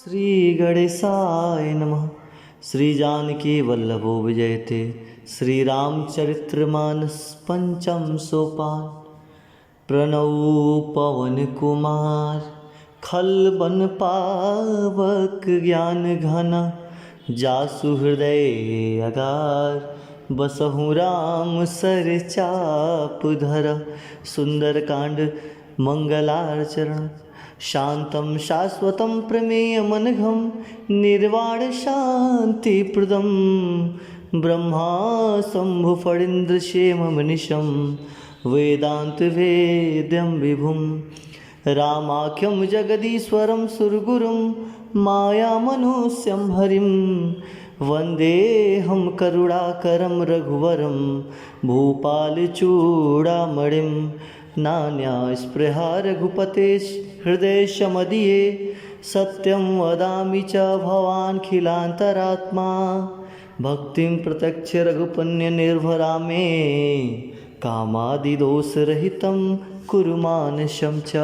श्री गणेशाय नमः। श्री जानकी वल्लभो विजयते। श्री रामचरित्रमानस पंचम सोपान। प्रणौ पवन कुमार खल बन पावक ज्ञान घन। जासु हृदय अगार बसहु राम सर चाप धर। सुंदर कांड मंगलाचरण। शांतं शाश्वतं प्रमेयमनघं निर्वाण शांतिप्रदं। ब्रह्मा शंभु फणीन्द्र क्षेममनिशं वेदांत वेद्यं विभुं। रामाख्यं जगदीश्वरं सुरगुरुं मायामनुष्यं हरिं। वन्देऽहं करुणाकरं रघुवरं भूपालचूडामणिं। नान्या स्पृहा रघुपतेः हृदयेशमदीये। सत्यं वदामि च भवानखिलान्तरात्मा। भक्तिं प्रत्यक्ष रघुपन्य निर्भरा मे। कामादिदोषरहितं कुरु मानसं च।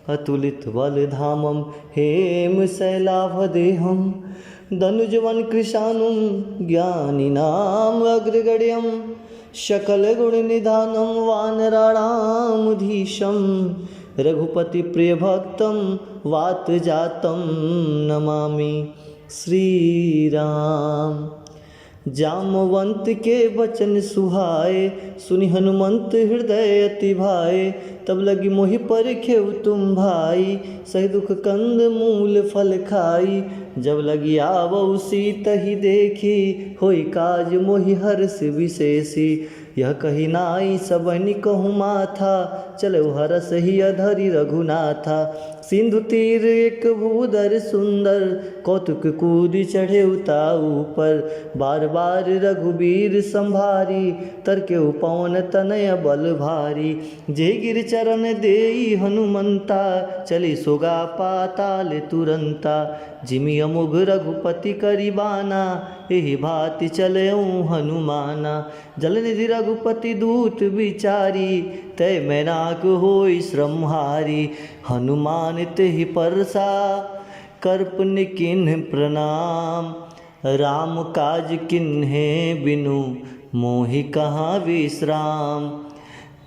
अतुलितबलधामं हेमशैलाभदेहं। दनुजवन कृशानुं ज्ञानिनाम् अग्रगण्यं। सकलगुणनिधानं वानराणामधीशं। रघुपतिप्रियभक्तं वातजातं नमामि। श्रीराम। जामवंत के वचन सुहाए सुनि हनुमंत हृदय अति भाए। तब लगी मोहि परखेउ तुम भाई सही दुख कंद मूल फल खाई। जब लगी आवऊ सीत ही देखी होई काज मोहि हर्ष विशेषी। यह कही नाई सबनि कहूँ माथा चलो हरस ही अधरि रघुनाथा। सिंधु तीर एक भूधर सुंदर कौतुक कूद चढ़े उताऊ पर। बार बार रघुबीर संभारी तरके पवन तनय बल भारी। जे गिर चरण देई हनुमंता चली सोगा पाताल तुरंता। जिमि अमुघ रघुपति करिबाना एहि भांति चलऊँ हनुमाना। जलनिधि रघुपति दूत विचारी तय मैनाक होई श्रमहारी। हनुमान तेहि परसा कर्पन किन्ह प्रणाम। राम काज किन्हे बिनु मोहि कहाँ विश्राम।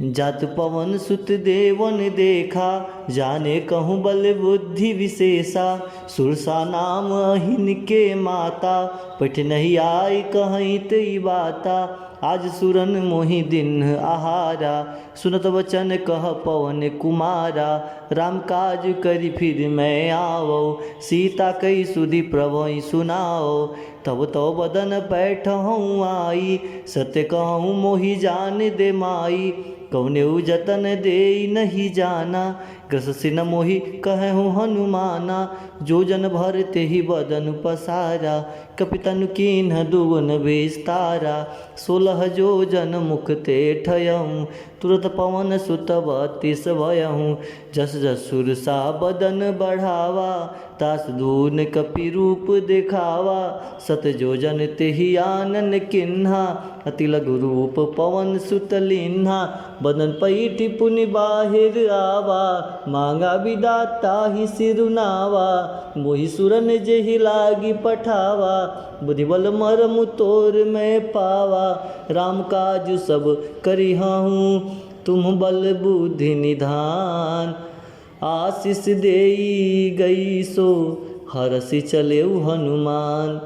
जात पवन सुत देवन देखा जाने कहूँ बल बुद्धि विशेषा। सुरसा नाम अहिन के माता पठ नहीं आई कहीं तई बाता। आज सुरन मोहि दिन आहारा सुनत वचन कह पवन कुमारा। राम काज करि फिर मैं आवो सीता कई सुधि प्रभु सुनाओ। तब तो बदन बैठहूँ आई सत्य कहूँ मोहि जान दे माई। कौनेउ जतन दे नहीं जाना ग्रस सिन मोहि कहूँ हनुमाना। जो जन भर ते ही बदन पसारा कपितनु कीन्ह दुगुन विस्तारा। 16 जो जन मुख ते ठयऊँ तुरत पवन सुत 32 भयऊँ। जस जस सुरसा बदन बढ़ावा तास दून कपि रूप दिखावा। सत जो जन तेहि आनन किन्हा अति लघु रूप पवन सुत लीन्हा। बदन पैठी पुनि बाहिर आवा मांगा विदाता ही सिरुनावा। मोहि सुरन जेहि लागी पठावा बुद्धि बल मरमु तोर मैं पावा। राम काज सब करिहूँ तुम बल बुद्धि निधान। आशीष देई गई सो हरसि चलेउ हनुमान।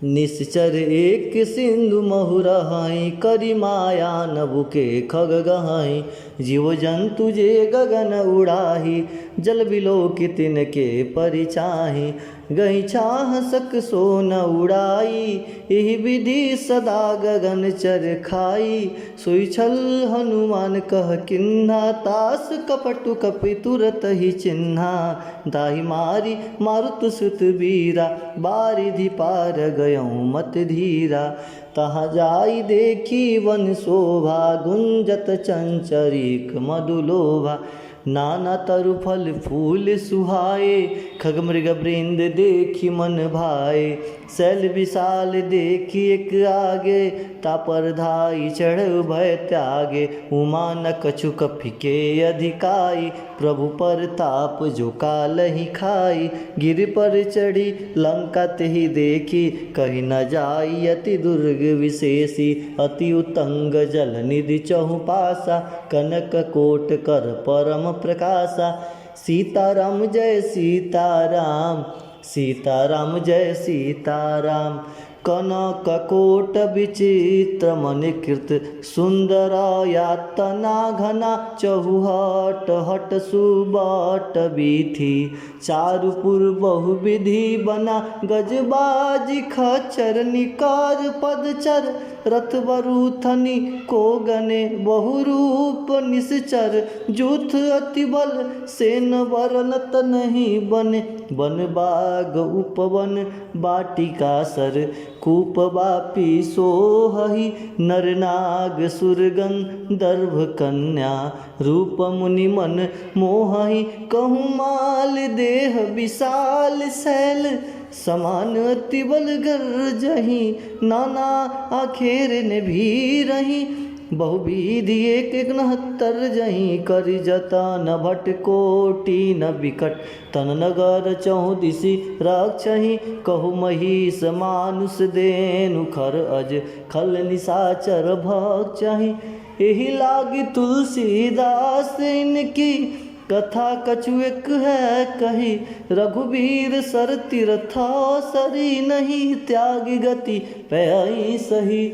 निश्चर एक सिंधु महु रहाई करि माया नभु के खग गहाई। जीव जंतु जे गगन उड़ाही जल बिलोकित तिनके परिचाही। गई छाह सक सो न उड़ाई एहि विधि सदा गगन चर खाई। सोई छल हनुमान कह किन्हा तास कपटु कपि तुरत ही चिन्हा। दाहि मारी मारुत सुत बीरा बारिधि पार गयऊँ मत धीरा। तहाँ जाई देखी वन शोभा गुंजत चंचरीक मधुलोभा। नाना तरु फल फूल सुहाए, खग मृग वृंद देखी मन भाए। शैल विशाल देखी एक आगे, तापर धाई चढ़ भय त्यागे। उमा न कछु कपिके अधिकाई, प्रभु पर ताप जो कालहि खाई। गिर पर चढ़ी लंका तेहि देखी, कही न जाई अति दुर्ग विशेषी। अति उतंग जल निधि चहुपासा, कनक कोट कर परम प्रकाशा। सीताराम जय सीताराम, सीताराम जय सीताराम। कनक कोट विचित्र मणिकृत, सुंदर यातना घना। चहुहट हट सुबट बीथी, चारुपुर बहुविधि बना। गजबाजी खच्चर निकार पदचर, रथ बरूथनी को गने। बहुरूप निश्चर, जूथ अति बल सेन वरनत नहीं बने। वन बाग उपवन बाटिका सर, कूप बापी सोहहि। नर नाग सुरगन दर्भ कन्या, रूप मुनि मन मोहहि। कहूँ माल देह विशाल शैल, समान अति बल गर्जहि। नाना आखेर ने भी रही, बहुविधि एक 69 जहीं। करि जतन भट कोटि न विकट, तन नगर चौदिसी रक्षहि। कहु महिष मानुष देनु खर अज, खल निशाचर भक्षहि। एहि लागी तुलसीदास इनकी, कथा कछु एक है कही। रघुवीर सर तीर्था सरी नहीं, त्याग गति पई सही।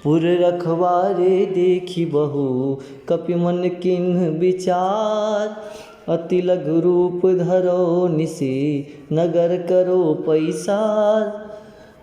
पुर रखवारे देखी बहु, कपि मन किन्ह विचार। अति लघु रूप धरो निसी, नगर करो पैसार।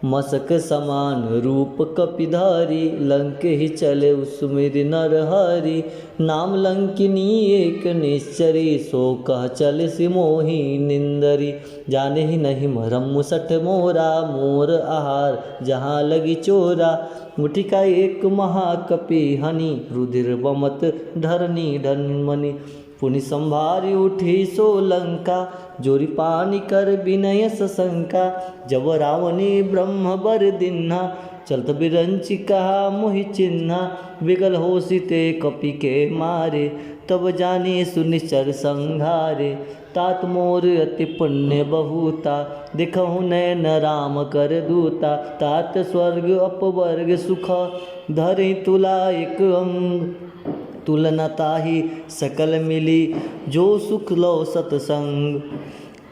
मसक समान रूप कपिधारी, लंक ही चले सुमिर नर हरि। नाम लंकिनी एक निश्चरी, सो कह चल सिमोही निंदरी। जाने ही नहीं मरम मुसठ मोरा, मोर आहार जहाँ लगी चोरा। मुठिका एक महाकपि हनि, रुधिर बमत धरनी धनमणि। पुनि संभारी उठी सो लंका, जोरी पानी कर विनय सशंका। जब रावणी ब्रह्म बर दिन्हा, चलत बिरंचि कहा मोहि चिन्हा। विगल होसिते कपि के मारे, तब जाने सुनिश्चर संघारे। तात मोर अति पुण्य बहुता, दिखहु नैन राम कर दूता। तात स्वर्ग अपवर्ग सुख, धरि तुला एक अंग। तुलना ताहि सकल मिली, जो सुख लो सतसंग।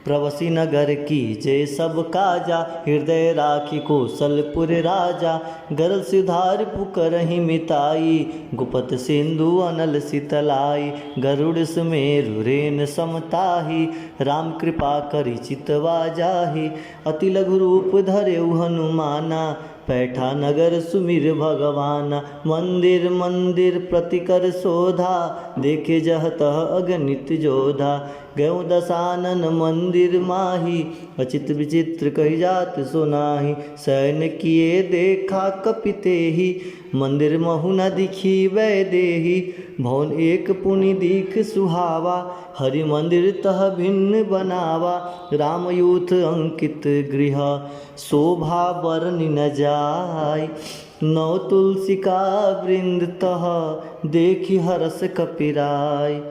प्रवसी नगर की जय सब काजा, हृदय राखी कौशलपुर राजा। गरल सिधार पुकरहि मिताई, गुपत सिंधु अनल शीतलाई। गरुड़ सुमेरु रेन समताही, राम कृपा करि चितवा जाहि। अति लघु रूप धरेउ हनुमाना, पैठा नगर सुमिर भगवाना। मंदिर मंदिर प्रतिकर शोधा, देखे जह तह अगणित जोधा। गयो दशानन मंदिर माही, अचित विचित्र कही जात सुनाही। सैन किए देखा कपितेहि, मंदिर महु न दिखी वैदेही। भवन एक पुनि दीख सुहावा, हरि मंदिर तह भिन्न बनावा। राम यूथ अंकित गृह, शोभा बरनि न जाय। नौ तुलसिका वृंद तह, देखी हरस कपिराय।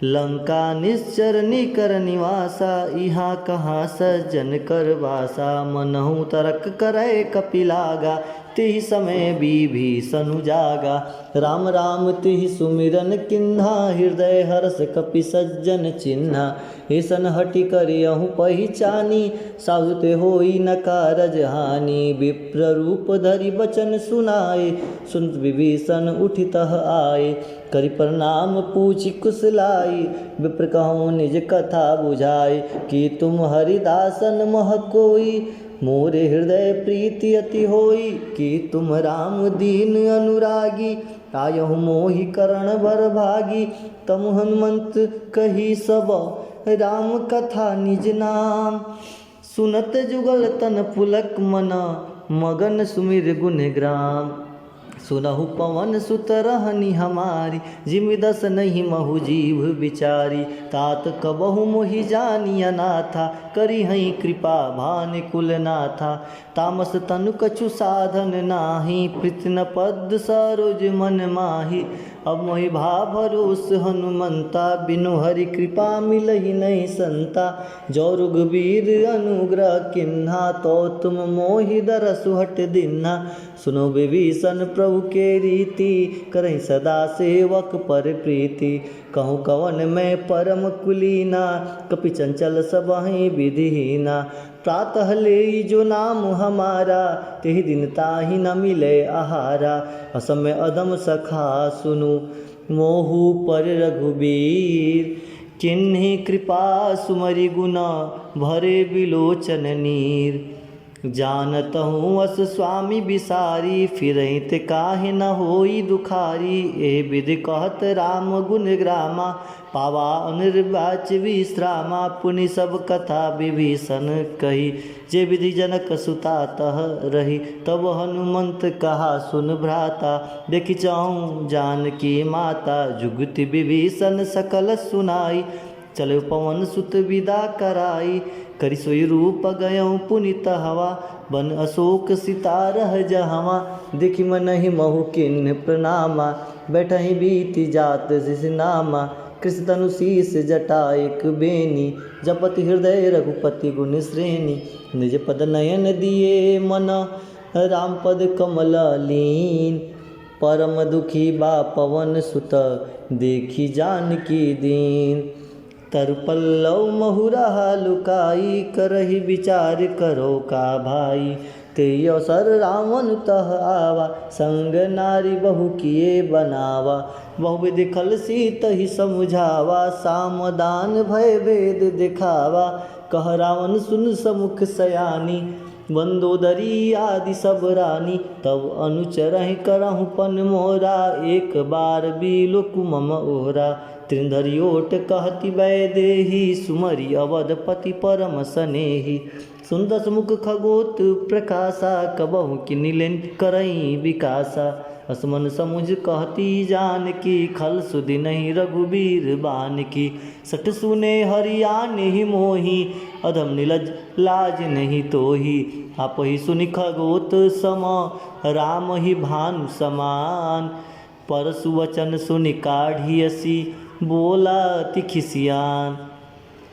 लंका निश्चर निकर निवासा, यहाँ कहाँ सज्जन कर वासा। मनहु तरक करे कपिलागा, तिहि समय विभीषण जागा। राम राम तिहि सुमिरन किन्हा, हृदय हर्ष कपि सज्जन चिन्हा। ऐसन हटि करियहु पहिचानी, साधुते होई न कारज हानि। विप्र रूप धरि बचन सुनाए, सुनत विभीषण उठि तह आए। करि प्रणाम पूछि कुशलाई, विप्र कहूँ निज कथा बुझाई। कि तुम हरिदासन मह कोई, मोरे हृदय प्रीति अति होई। कि तुम राम दीन अनुरागी, आयहु मोहि करण भर भागी। तम हनुमंत कही सब, राम कथा निज नाम। सुनत जुगल तन पुलक मना, मगन सुमिर गुण ग्राम। सुनहु पवन सुत रहनी हमारी, जिमि दस नहीं महु जीव बिचारी। तात कबहु मोहि जानी अनाथा, करी हई कृपा भान कुल नाथा। तामस तनु कछु साधन नाही, पृथ्न पद सरोज मन माही। अब मोहि भा भरोस हनुमंता, बिनु हरि कृपा मिलहि नहीं संता। जो रघुबीर अनुग्रह किन्हा, तो तुम मोहि दरसु हट दिन्हा। सुनो विभीषण प्रभु के रीति, करहि सदा सेवक पर प्रीति। कहूँ कवन में परम कुलीना, कपि चंचल सबहि विधिहीना। प्रातः ले जो नाम हमारा, तेहि दिन ताहि न मिले आहारा। असमय अधम सखा सुनु, मोहु पर रघुबीर। किन्हि कृपा सुमरि गुना, भरे बिलोचन नीर। जानतहूँ अस स्वामी बिसारी, फिरहि ते काहे न होई दुखारी। ए विधि कहत राम गुण ग्रामा, पावा अनिर्वाच विश्रामा। पुनि सब कथा विभीषण कही, जे विधि जनक सुता तह रही। तब हनुमंत कहा सुन भ्राता, देखि चाहूँ जानकी माता। जुगति विभीषण सकल सुनाई, चलो पवन सुत विदा कराई। करि सोई रूप गयऊँ पुनित हवा, बन अशोक सितारह जहवा। देखि मनहि महु किन्ह प्रणामा, बैठहि बीति जात सिसनामा। कृष तनु शीस जटा एक बेनी, जपति हृदय रघुपति गुण श्रेणी। निज पद नयन दिए मन, राम पद कमल लीन। परम दुखी बा पवन सुत, देखी जानकी दीन। तर पल्लव महुरा लुकाई, करहि विचार करो का भाई। ते अवसर रावण तह आवा, संग नारी बहु किए बनावा। बहुविधि खल सीतहि समुझावा, सामदान भय भेद दिखावा। कह रावण सुन समुख सयानी, मंदोदरी आदि सब रानी। तब अनुचरहि करहु पन मोरा, एक बार बिलो कुमम ओरा। त्रिंधरी ओट कहति वैदेही, सुमरि अवधपति परम सनेही। सुंदस मुख खगोत प्रकाशा, कबहु किनिलेन करई विकासा। असमन समुझ कहती जानकी, खल सुधि नहीं रघुबीर बानकी। सठ सुने हरियाण ही मोही, अधम निलज लाज नहीं तोही। आपहि सुनि खगोत सम, राम ही भानु समान। परसु वचन सुनि काढ़ियसी, बोला अति खिसियान।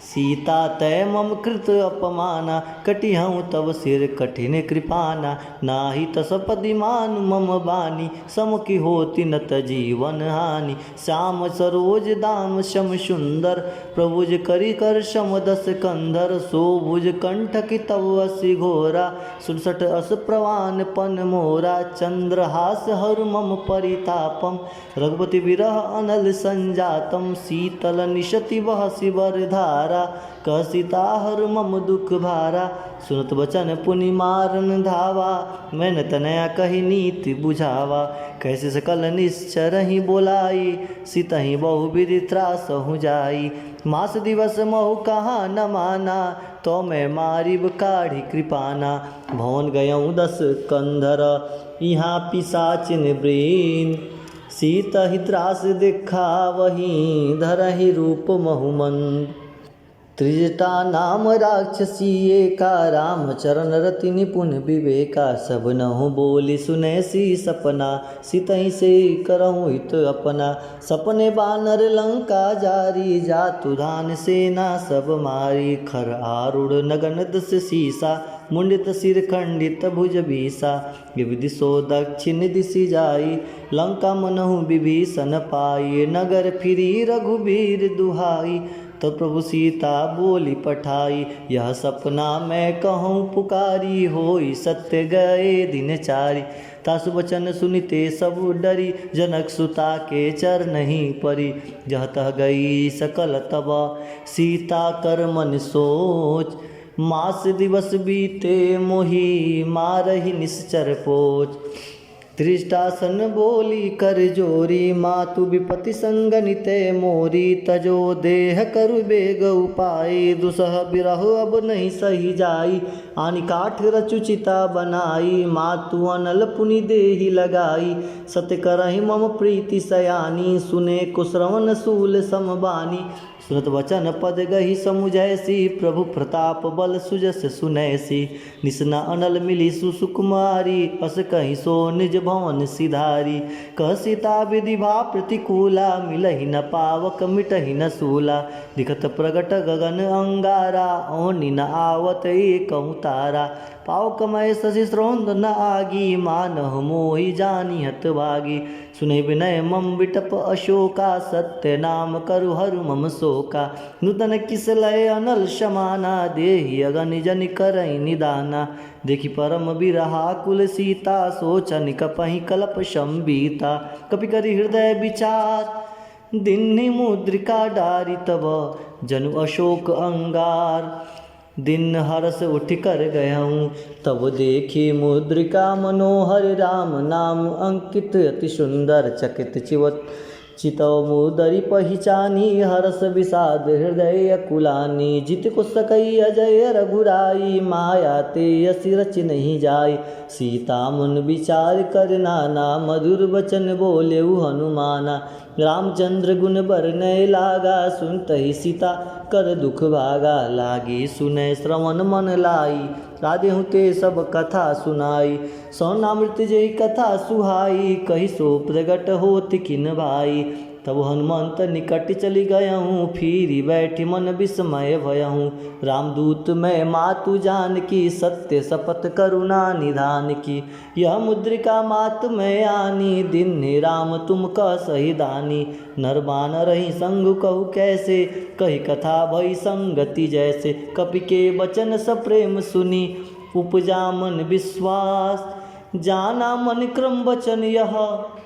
सीता तय मम कृत अपमाना, कटिहऊँ तब सिर कठिन कृपाना। नाही तसपदिमान मम बानी, सम की होती न तजीवन हानि। श्याम सरोज दाम शम सुंदर, प्रभुज करि कर शम दस कंधर। सोभुज कंठ की तव असि घोरा, 67 अस प्रवान पन मोरा। चंद्रहास हर मम परितापम, रघुपति विरह अनल संजातम। शीतल निशति बहसि बरधारा, कह सीता हर मम दुख भारा। सुनत बचन पुनि मारन धावा, मैंने तनया कही नीति बुझावा। कैसे सकल निश्चर ही बोलाई, सीतहि बहु विधि त्रासहु जाई। मास दिवस महु कहा न माना, तो मैं मारिब काढ़ी कृपाना। भवन गयऊँ 10 कंधर, यहाँ पिशाचिन ब्रीन। सीतहि त्रास देखा वहीं, धरहि रूप महुमंद। त्रिजटा नाम राक्षसी एका, राम चरण रति निपुण विवेका। सब नहु बोली सुने सी सपना, सितहि से करहु हित अपना। सपने बानर लंका जारी, जातु धान सेना सब मारी। खर आरूढ़ नगन दस सीसा, मुंडित सिर खंडित भुज बीसा। विविध दिशो दक्षिण दिशि जाई, लंका मनहु विभीषण पाई। नगर फिरी रघुबीर दुहाई, तो प्रभु सीता बोली पठाई। यह सपना मैं कहूँ पुकारी, होई सत्य गए दिन चारी। तासु वचन सुनिते सब डरी, जनक सुता के चर नहीं परी। जह तह गई सकल तब, सीता कर मन सोच। मास दिवस बीते मोही, मारहि निश्चर पोच। त्रिष्टासन बोली कर जोरी, मातु विपति संगनिते मोरी। तजो देह करु बेग उपाय, दुसह बिरह अब नहीं सही जाई। आनि काठ रचु चिता बनाई, मातु अनल पुनि देहि लगाई। सत्य करहि मम प्रीति सयानी, सुने कुश्रवण सूल समबानी। सुनत वचन पद गही समुझैसी, प्रभु प्रताप बल सुजस सुनैसी। निसना अनल मिली सुसुकुमारी, अस कहीं सो निज भवन सिधारी। कह सीता विधि भा प्रतिकूला, मिलहि न पावक मिटहि न सूला। दिखत प्रगट गगन अंगारा, ओनि न आवत एकहु तारा। पावक मय शशि स्रोंद न आगी, मानह मोहि जानी हतभागी। सुने विनय मम विटप अशोका, सत्य नाम करु हरु मम शोका। नूतन किस लय अनल समाना, देहि अगनि जनि करई निदाना। देखि परम बिरहा कुल सीता, सोचन कपहि कलप शंबीता। कपि करि हृदय विचार, दिन्हि मुद्रिका डारी। तब जनु अशोक अंगार, दिन हरस उठ कर गयऊँ। तब देखी मुद्रिका मनोहर, राम नाम अंकित अति सुंदर। चकित चितव मुदरि पहिचानी, हरस विषाद हृदय अकुलानी। जित को सकई अजय रघुराई, माया ते यसी रच नहीं जाय। सीता मन विचार कर नाना, मधुर वचन बोलेउ हनुमाना। रामचंद्र गुण बरनय लागा, सुनतहि सीता कर दुख भागा। लागी सुनय श्रवण मन लाई, राधेहु ते सब कथा सुनाई। सौनामृत जय कथा सुहाई, कहि सो प्रगट होत किन भाई। तब हनुमंत निकट चली गयहूँ, फिरी बैठी मन विस्मय भयहूँ। रामदूत मैं मातु जान की, सत्य शपथ करुणा निधान की। यह मुद्रिका मात मैं आनी, दिन राम तुम कह सही दानी। नरबान रही संग कहु कैसे, कही कथा भई संगति जैसे। कपि के वचन सप्रेम सुनी, उपजा मन विश्वास। जाना मन क्रम वचन यह,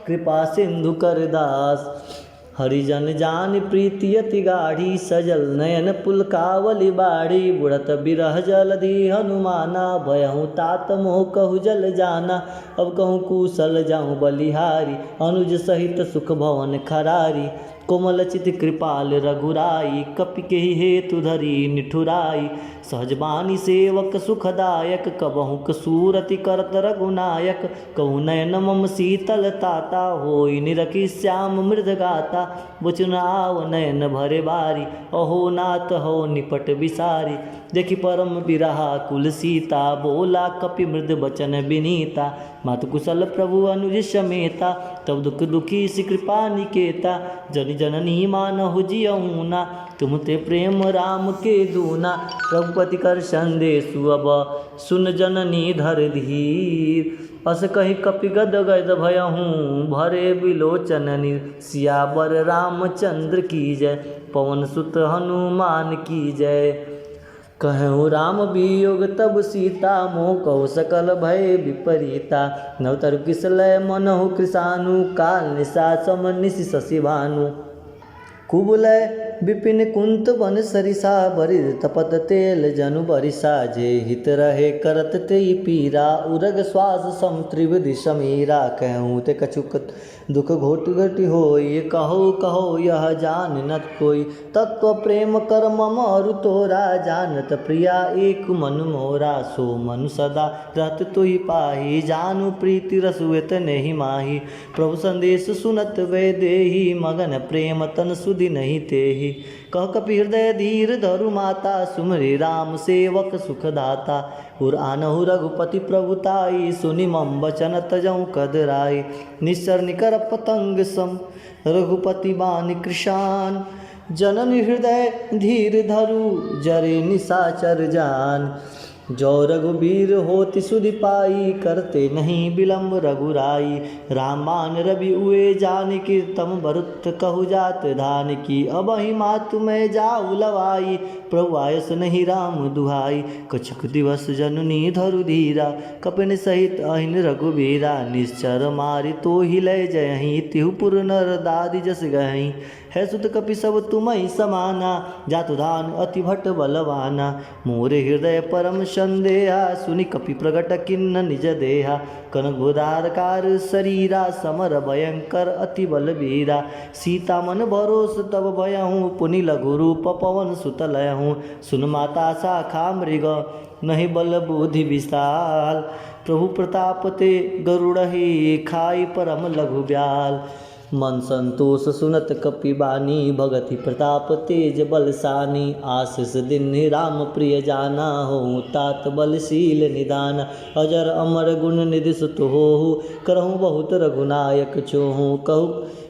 कृपा सिंधु कर दास। हरिजन जान प्रीति अति गाढ़ी, सजल नयन पुलकावली बाढ़ी। बुढ़त बिरह जलधि हनुमाना, भयहु तात मोह कहु जल जाना। अब कहूँ कुशल जाऊँ बलिहारी, अनुज सहित सुख भवन खरारी। कोमल चित कृपाल रघुराई, कपि केहि हेतु धरी निठुराई। सहजबानी सेवक सुखदायक, कबहु कसूरति करत रघुनायक। कहु नयन मम शीतल ताता, होई निरखी श्याम मृद गाता। वचन आव नयन भरे बारी, अहो नाथ हो निपट विसारी। देखि परम बिरहा कुल सीता, बोला कपि मृद बचन विनीता। मातु कुशल प्रभु अनुज समेता, तब दुख दुखी सि कृपा निकेता। जन जननी मानहु जियऊ ना, तुम ते प्रेम राम के दूना। रघुपति कर संदेशु अब, सुन जननी धर धीर। अस कहि कपि गद गद भयहूँ, भरे बिलोचन सियावर रामचंद्र की जय। पवन सुत हनुमान की जय। कहूँ राम वियोग तब सीता, मोह कहु सकल भय विपरीता। नवतर किसलय मनहु कृसानु, काल निशा सम निशि शशि भानु। कुबलय विपिन कुंत वन सरिसा, बरिद तपत तेल जनु बरिसा। जे हित रहे करत तेई पीरा, उरग श्वास सम त्रिविधि समीरा। कहूँ ते कछुक दुख घोट घटी होई, कहो कहो यह जान नत कोई। तत्व प्रेम कर मम अरु तोरा, जानत प्रिया एक मन मोरा। सो मनु सदा रहत तुहि पाही, जानु प्रीति रसुएत नहीं माही। प्रभु संदेश सुनत वे देही, मगन प्रेम तन सुधि नहीं तेही। कह कपि हृदय धीर धरु माता, सुमरि राम सेवक सुखदाता। उर आनहु रघुपति प्रभुताई, सुनि मम वचन तजऊ कदराई। निस्सर निकर पतंग सम, रघुपति बानि कृशान। जनन हृदय धीर धरु, जरे निशाचर जान। जो रघुबीर होति सुधि पाई, करते नहीं विलम्ब रघुराई। रामान रवि उए जान की, तम बरुत कहु जात धान की। अब ही मातु मैं जाऊ लवाई, प्रभु आयस नहीं राम दुहाई। कछुक दिवस जननी धरु धीरा, कपिन सहित अहिन रघुबीरा। निश्चर मारि तो ही लय जयहि, तिहु पुर नर दादि जस गहि। है सुत कपि सब तुम्हि समाना, जातुधान अति भट्ट बलवाना। मोरे हृदय परम संदेहा, सुनि कपि प्रगट किन्न निज देहा। कनक शरीरा, समर भयंकर अति बलबीरा। सीता मन भरोस तब भयहूँ, पुनि लघु रूप पवन सुत लयहूँ। सुन माता शाखा मृग, नहीं बल बुद्धि विशाल। प्रभु प्रताप ते गरुड़हि, खाई परम लघु ब्याल। मन संतोष सुनत कपि बानी, भगति प्रताप तेज बलसानी। आशीष दिन राम प्रिय जाना, हो तात बलशील निदान। अजर अमर गुण निधि सुत होहु, करहु बहुत रघुनायक छोहु।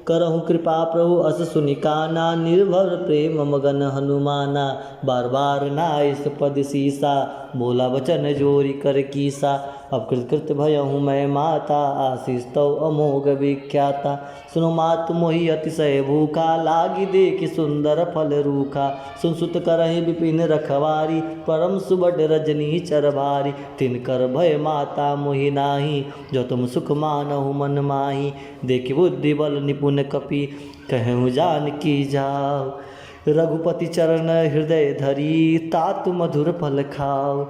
करहु कृपा प्रभु अस सुनिकाना, निर्भर प्रेम मगन हनुमाना। बार बार नाइस पद सीसा, बोला वचन जोरी कर कीसा। अब कृत भयहूँ मैं माता, आशीष तव अमोघ विख्याता। सुनो मात मोहि अतिशय भूखा, लागी देख सुंदर फल रूखा। सुन सुत करहि विपिन रखवारी, परम सुबड रजनी चर भारी। तिनकर भय माता मोहि नाही, जो तुम सुख मानहु मन माही। देखि बुद्धि बल निपुण कपि, कहूँ जानकी जाओ। रघुपति चरण हृदय धरी, तात मधुर फल खाओ।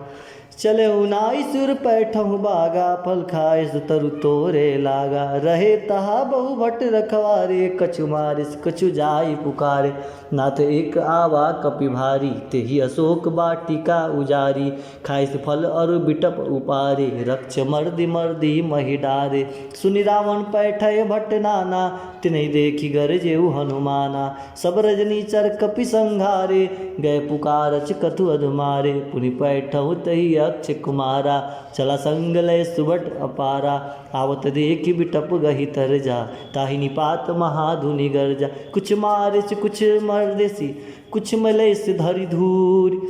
चले उनाई सुर पैठहु बागा, फल खाए तरु तोरे लागा। रहे तहा बहु भट्ट रखवारे, कछु मारिस कछु जाई पुकारे। नाथ एक आवा कपि भारी, तेहि अशोक वाटिका उजारी। खाइस फल अरु बिटप उपारे, रक्ष मर्दि मर्दि महि डारे। सुनि रावण पैठय भट्ट नाना, तिन्हि देखि गरजेउ हनुमाना। सब रजनी चर कपि संघारे, गए पुकारच कथु अधुमारे। पुनि पैठहु तहि अक्ष कुमारा, चला संग लय सुबट अपारा। आवत देखि बिटप गहि तर जा, ताहि निपात महाधुनि गर्जा। कुछ मारिस कुछ मर्देसी, कुछ मलैस धरि धूर।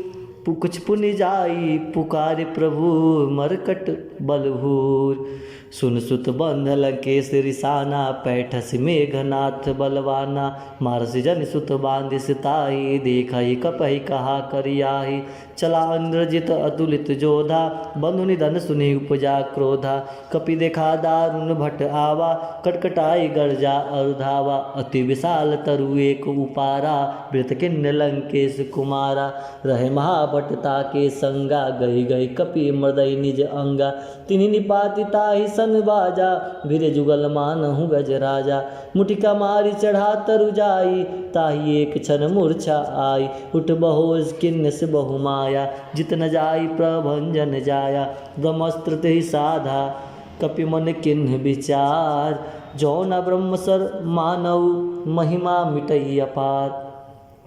कुछ पुनि जाई पुकारे प्रभु, मरकट बलभूर। सुन सुत बंध लंकेश रिसाना, पैठस मेघनाथ बलवाना। मारसि जन सुत बांधिस ताहि, देखहि कपहि कहा करियाहि। चला इंद्रजित अतुलित जोधा, बंधु निधन सुनि उपजा क्रोधा। कपि देखा दारुण भट्ट आवा, कटकटाई गर्जा अरुधावा। अति विशाल तरु एक उपारा, वृत किन्न लंकेश कुमारा। रहे महाभट्ट ताके संगा, गई गई कपि मृदय निज अंगा। तिन्हि निपाति ताहि सन बाजा, वीर जुगल मानहु गज राजा। मुटिका मारी चढ़ा तरु जाई, ताहि एक क्षण मूर्छा आई। उठ बहोज किन्न से बहु माया, जित न जाई प्रभंजन जाया। ब्रह्मस्त्र तेहि साधा, कपि मन किन्ह विचार। जो न ब्रह्मसर मानव, महिमा मिटई अपार।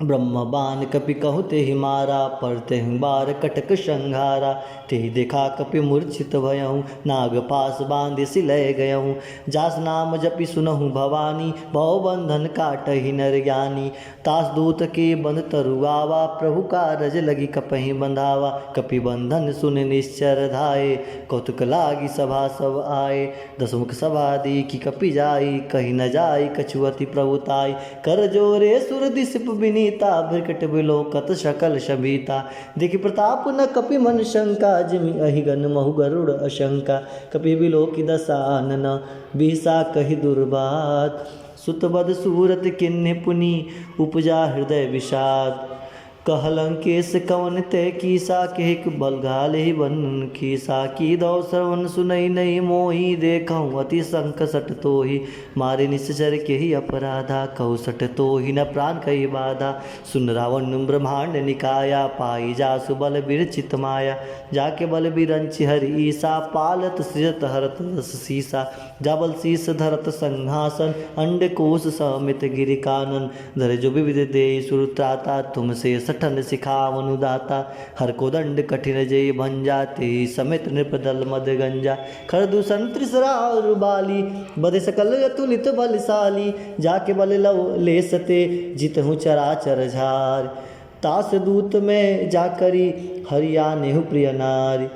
ब्रह्म बाण कपि कहु तेहि मारा, परते बार कटक संघारा। तेहि देखा कपि मूर्छित भयहूँ, नाग पास बांधि सिलय गयहूँ। जास नाम जपि सुनहु भवानी, भव बंधन काटहि नर ज्ञानी। तास दूत के बंध तरु आवा, प्रभु कारज लगी कपहि बंधावा। कपि बंधन सुन निश्चर धाये, कौतुक लागी सभा सब आए। दसमुख सभा देखी कपि जाई, कही न जाई कछु अति प्रभुताई। कर जोरे सुर दिसप बिनी, भ्रकट बिलोकत सकल शबीता। देखि प्रताप न कपि मन शंका, जिमि अहिगन महु गरुड़ अशंका। कपि बिलोकि दसानन, बिहसा कहि दुर्बात। सुतबद सूरत किन्हि पुनि, उपजा हृदय विषाद। कहलंकेश कवन ते कीसा, केहिक बलघाले बन खीसा। की दौ श्रवण सुनई नहीं मोही, देखऊँ अति संक सट तोहि। मारे निश्चर केहि अपराधा, कहु सट तोहि न प्राण कहि बाधा। सुन रावण ब्रह्मांड निकाया, पाई जासु बल विरचित माया। जाके बल बिरंचि हरि ईसा, पालत सृजत हरत रस सीसा। जाबल शीस धरत संहासन, अंड कोश समित गिरि कानन। धरे जो विविध दे सुरत्राता, तुमसे सठन सिखावनु दाता। हर को दंड कठिन जय भंजा, ते समेत नृपदल मद गंजा। खरदूषण त्रिसरा और बाली, बधे सकल अतुलित बलशाली। जाके बल लव ले सते, जितहु चराचर झार। तास दूत में जाकरी, हरिया नेहु प्रिय नारी।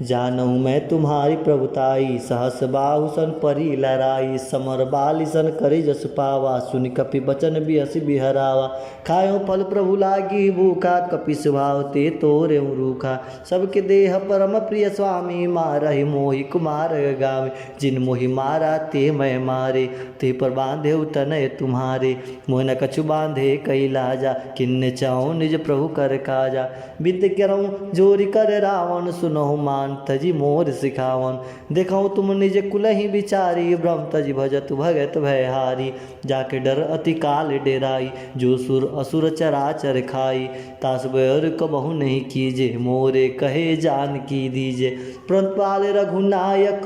जानहु मैं तुम्हारी प्रभुताई, सहस बाहु सन परी लहराई, समर बाली सन करे जस पावा, सुनि कपि बचन बिहसि बिहरावा। खायो फल प्रभु लागी भूखा, कपि स्वभाव ते तोरे रूखा। सबके देह परम प्रिय स्वामी, मारहि मोहि कुमार गावे। जिन मोहि मारा ते मैं मारे, ते पर बांधे तनय तुम्हारे। मोह न कछु बांधे कई लाजा, किन्ने चाहूँ निज प्रभु कर काजा। विद्य करऊँ जोरी कर रावण, सुनहु मान तजी मोर सिखावन। देखऊँ तुम निज कुलहि बिचारी, ब्रह्म तजी भजत भगत भयहारी। जाके डर अति काल डेराई, जो सुर असुर चराचर खाई। तास बैर कबहु नहीं कीजे, मोरे कहे जान की दीजे। प्रंतपाल रघुनायक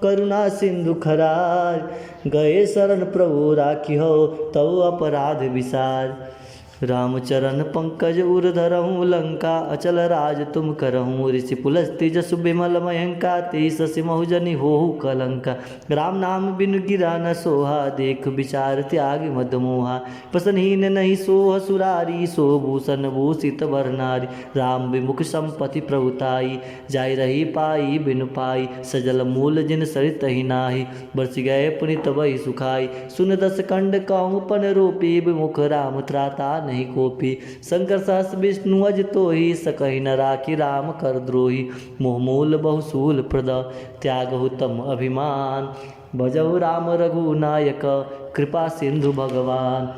करुणा सिंधु खरार, गए शरण प्रभु राखी हो तव अपराध विसार। रामचरण पंकज उर धरहूँ, लंका अचल राज तुम करहूँ। ऋषि पुलस्ति जसु बिमल मयंका, ते शशि महुजनि होहु कलंका। राम नाम बिनु गिरा न सोहा, देख विचार त्याग मद मोहा। प्रसन्नहीन नहीं सोह सुरारी, सो भूषण भूषित वर नारी। राम विमुख संपत्ति प्रभुताई, जाय रही पाई बिनु पाई। सजल मूल जिन सरित ही नाही, बरस गए पुनित वही सुखाई। सुन दस कंड कहूँ पन रूपी, विमुख राम त्राता नहीं कोपी। शंकर सहस विष्णु अज तोहि, सकहि न राखी राम कर द्रोही। मोह मूल बहुसूल प्रद, त्यागहु तम अभिमान। भजहु राम रघुनायक, कृपा सिंधु भगवान।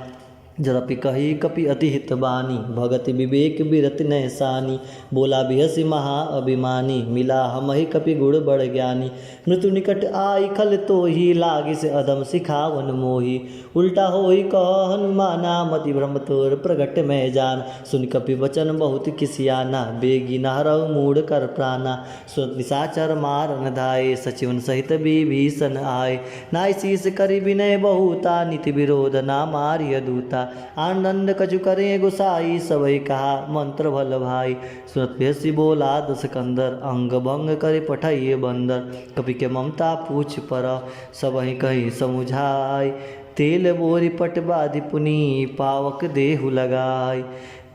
जरपि कही कपि अति हित बानी, भगति विवेक बिरति नैसानी। बोला बिहसि महा अभिमानी, मिला हमहि कपि गुण बड़ ज्ञानी। मृत्यु निकट आई खल तोहि, लागे से अधम सिखावन मोहि। उल्टा होई कह हनुमाना, मति भ्रम तोर प्रगट में जान। सुन कपि वचन बहुत किसियाना, बेगी नहरहु मूढ़ कर प्राणा। सुनत निशाचर मारन धाये, सचिवन सहित विभीषण आए। नाय शीस करि विनय बहुता, नीति विरोध ना मारिय दूता। आनंद कछु करें गुसाई, सबई कहा मंत्र भल भाई। सुनत बिहसि बोला दस कंदर, अंग भंग करे पठाइए बंदर। कपि के ममता पूछ पर, सबहि कही समुझाई। तेल बोरी पट बाधि पुनि, पावक देहु लगाई।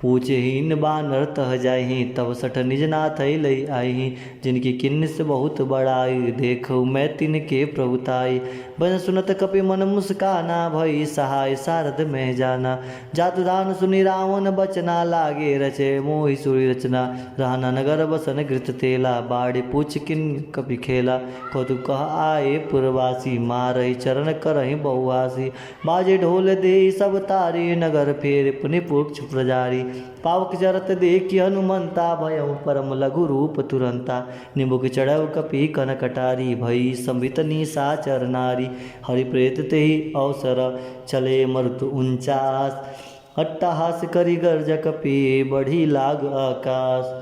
पूछहीन बानर तह जाहि, तब सठ निज नाथ लई आही। जिनकी किन्न से बहुत बड़ाई, देखो मैं तिनके प्रभुताई। बन सुनत कपि मन मुस्काना, भई सहाय सारद में जाना। जातु दान सुनि रावण बचना, लागे रचे मोहि सुरी रचना। रहना नगर बसन घृत तेला, बाड़ी पूछ किन कपि खेला। कौतुक कह आए पुरवासी, मारहि चरण करहि बहुआसी। बाजे ढोल दे सब तारी, नगर फेर पुनि पुक्ष प्रजारी। पावक जरत देखि हनुमंता, भयउ परम लघु रूप तुरंता। निबुक चढ़ऊ कपि कन कटारी, भई संबित निशाचर नारी। हरि प्रेत तेहि अवसर, चले मरुत उनचास। अट्टहास करि गर्ज कपि, बढ़ी लाग आकाश।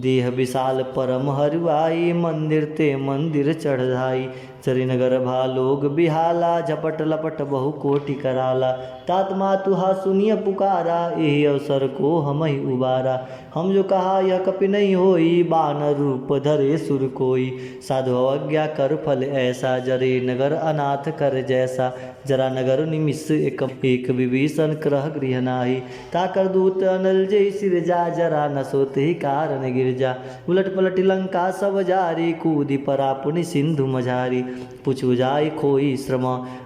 देह विशाल परम हरुआई, मंदिर ते मंदिर चढ़ाई। चरिनगर भालोग बिहाला, झपट लपट बहु कोटि कराला। तात मातु हा सुनिय पुकारा, एहि अवसर को हमहि उबारा। हम जो कहा यह कपि नहीं होई, बानर रूप धरे सुर कोई। साधु अवज्ञा कर फल ऐसा, जरे नगर अनाथ कर जैसा। जरा नगर निमिष एक विभीषण क्रह गृह नाही। ताकर दूत अनल जय सिर जा, जरा न सोते ही कारण गिर जा। उलट पलट लंका सब जारी, कूदी परा पुनि सिंधु मझारी। पुछु जाय खोई श्रम,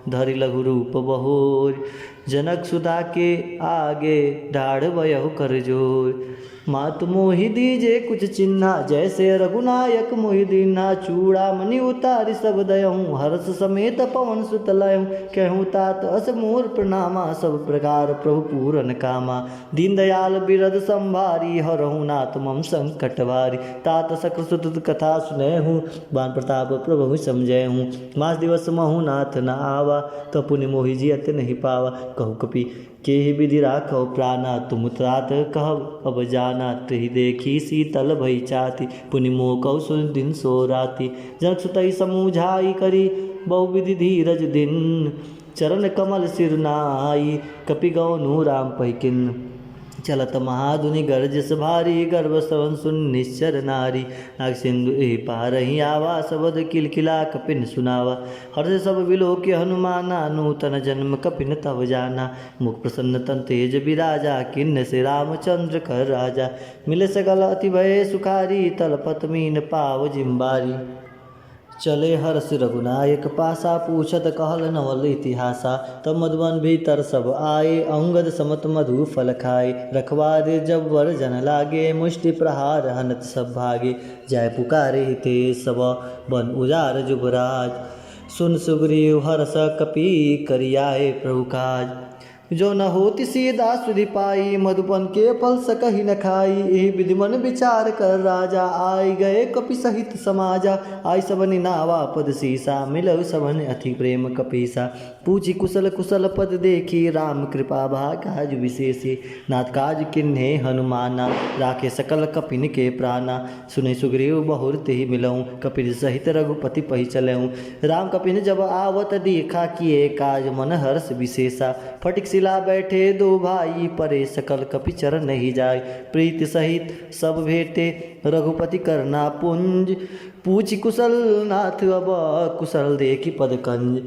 धरि लघु रूप बहोर। जनक सुधा के आगे, ढाढ़ बयहु कर जोर। मात मोहि दीजे कुछ चिन्हा, जैसे रघुनायक मोहि दीन्हा। चूड़ा मणि उतारि सब दयहूँ, हर्ष समेत पवन सुत लयहूँ। कहूँ तात अस मोर प्रणामा, सब प्रकार प्रभु पूरन कामा। दीन दयाल बिरद संभारी, हरहूँ नाथ मम संकट भारी। तात सकृ सुत कथा सुनहूँ, बान प्रताप प्रभु समझहूँ। मास दिवस महु नाथ न आवा, कपुनि मोहि जियत नहीं पावा। कहु कपि केहि विधि राखौ प्राणा, तुम तात कहब अब जाना। तहि देखी शीतल भई छाती, पुनि मोह कहु सुन दिन सो राति। जनक सुतहि समूझाई करी, बहु विधि धीरज दिन। चरण कमल सिर नाई, कपि गौनु राम पहिकिन। चलत महाधुनि गर्जस भारी, गर्भ श्रवण सुन निश्चर नारी। नाग सिंधु एहि पारहि आवा, सबद किलकिला कपिन सुनावा। हर्ष सब विलोक हनुमाना, नूतन जन्म कपिन तव जाना। मुख प्रसन्न तन तेज विराजा, किन्न से रामचंद्र कर राजा। मिले सकल अति भय सुखारी, तलपत मीन पाव जिम्बारी। चले हर्ष रघुनायक पासा, पूछत कहल नवल इतिहासा। तब मधुबन भीतर सब आए, अंगद समत मधु फल खाए। रखवारे जब वर जन लागे, मुष्टि प्रहार हनत सब भागे। जय पुकारे ते सब बन उजार जुबराज, सुन सुग्रीव हर्ष कपि करियाए प्रभु काज। जो न होति सीधा सुधि पाई, मधुपन के फल सकहि न खाई। एहि विधि मन विचार कर राजा, आई गए कपि सहित समाजा। आई सबनि नावा पद सीसा, मिलउ सबन अति प्रेम कपीसा। पूछी कुशल कुशल पद देखी, राम कृपा भा काज विशेषी। नाथ काज किन्हे हनुमाना, राखे सकल कपिन के प्राणा। सुने सुग्रीव बहुर तेहि मिलऊँ, कपिन सहित रघुपति पहि चलऊँ। राम कपिन जब आवत देखा, किए काज मन हर्ष विशेषा। फटिक शिला बैठे दो भाई, परे सकल कपि चरण नहीं जाय। प्रीति सहित सब भेटे, रघुपति करना पुंज। पूछ कुशल नाथ अब, कुशल देखी पद कंज।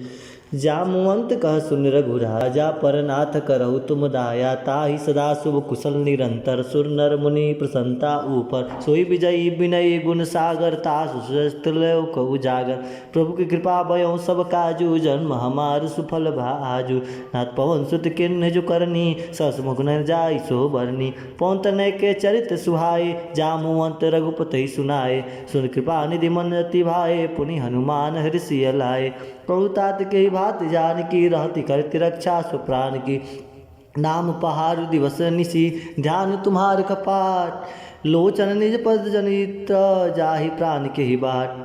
जामवंत कह सुन रघुराजा, पर नाथ करहु तुम दाया। ताहि सदा शुभ कुशल निरंतर, सुर नर मुनि प्रसन्नता ऊपर। सोई विजयी विनय गुण सागर, तासु उजागर। प्रभु की कृपा भयों सब काजू, जन्म हमार सुफल भाजू। नाथ पवन सुत किन्ह जो करनी, सस मुख न जाय सो बरनी। पवन तनय के चरित सुहाए, जामवंत रघुपति सुनाए। सुन कृपा निधि मन अति भाए, पुनि हनुमान हृषि लाए। प्रभुतात के भात जान की, रहती करती रक्षा सुप्राण की। नाम पहाड़ दिवस निशी, ध्यान तुम्हार कपाट। लोचन निज पद जनित, जाहि प्राण के ही बाट।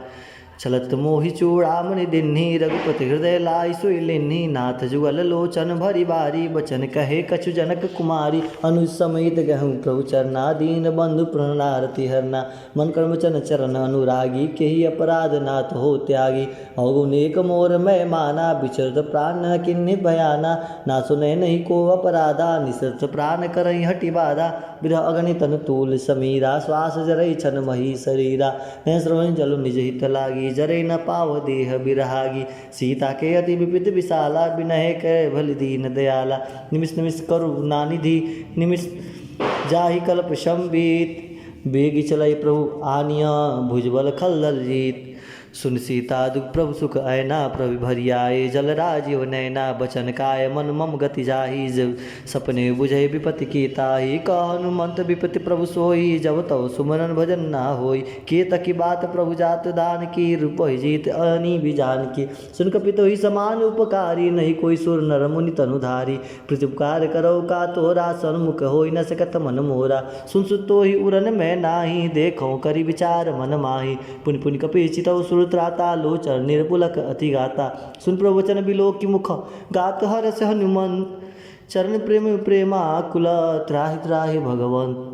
चलत मोहि चूड़ामणि दिन्ही, रघुपति हृदय लाई सोई लेन्ही। नाथ जुगल लोचन भरी बारी, बचन कहे कछु जनक कुमारी। अनुज समेत गहूँ प्रभु चरना, दीन बंधु प्रणनारति हरना। मन कर्म चन चरण अनुरागी, केहि अपराध नाथ हो त्यागी। अवगुनेक मोर मैं माना, विचरत प्राण न किन्हि भयाना। ना सुने नहीं को अपराधा, निसरत प्राण करई हटि बाधा। विरह अगणि तन तूल समीरा, श्वास जरई छन मही शरीरा। मैं श्रवण जलु निज हित लागी, जरे न पाव देह बिरहागी। सीता के अति विपित विशाला, बिनह कै भल दीन दयाला। निमिष निमिष करुणा निधि, निमिष जाहि कल्प संबीत। बेगी चलई प्रभु आनिया, भुजबल खलदल जीत। सुन सीता दुख प्रभु सुख ऐना, प्रभु भरि आए जल राजीव नैना। बचन काय मन मम गति जाहि, सपने बुझे विपति की ताहि। कह हनुमंत विपति प्रभु सोई, जब तव सुमरन भजन ना होई। के तकी बात प्रभु जात दान की, रूप जीत अनी बिजान की। सुन कपितो ही समान उपकारी, नहीं कोई सुर नर मुनि तनुधारी। प्रत्युपकार करो का तोरा, सन्मुख होई न सकत मन मोरा। सुन सुतो ही उरन मैं नाही, देखो करि विचार मन माही। पुनि पुनि कपि चितौ त्राता, लोचन निर्बुलक अति गाता। सुन प्रवचन बिलोक मुख, गात हर्ष हनुमंत। चरण प्रेम प्रेमा कुल, त्राहि त्राहि भगवंत।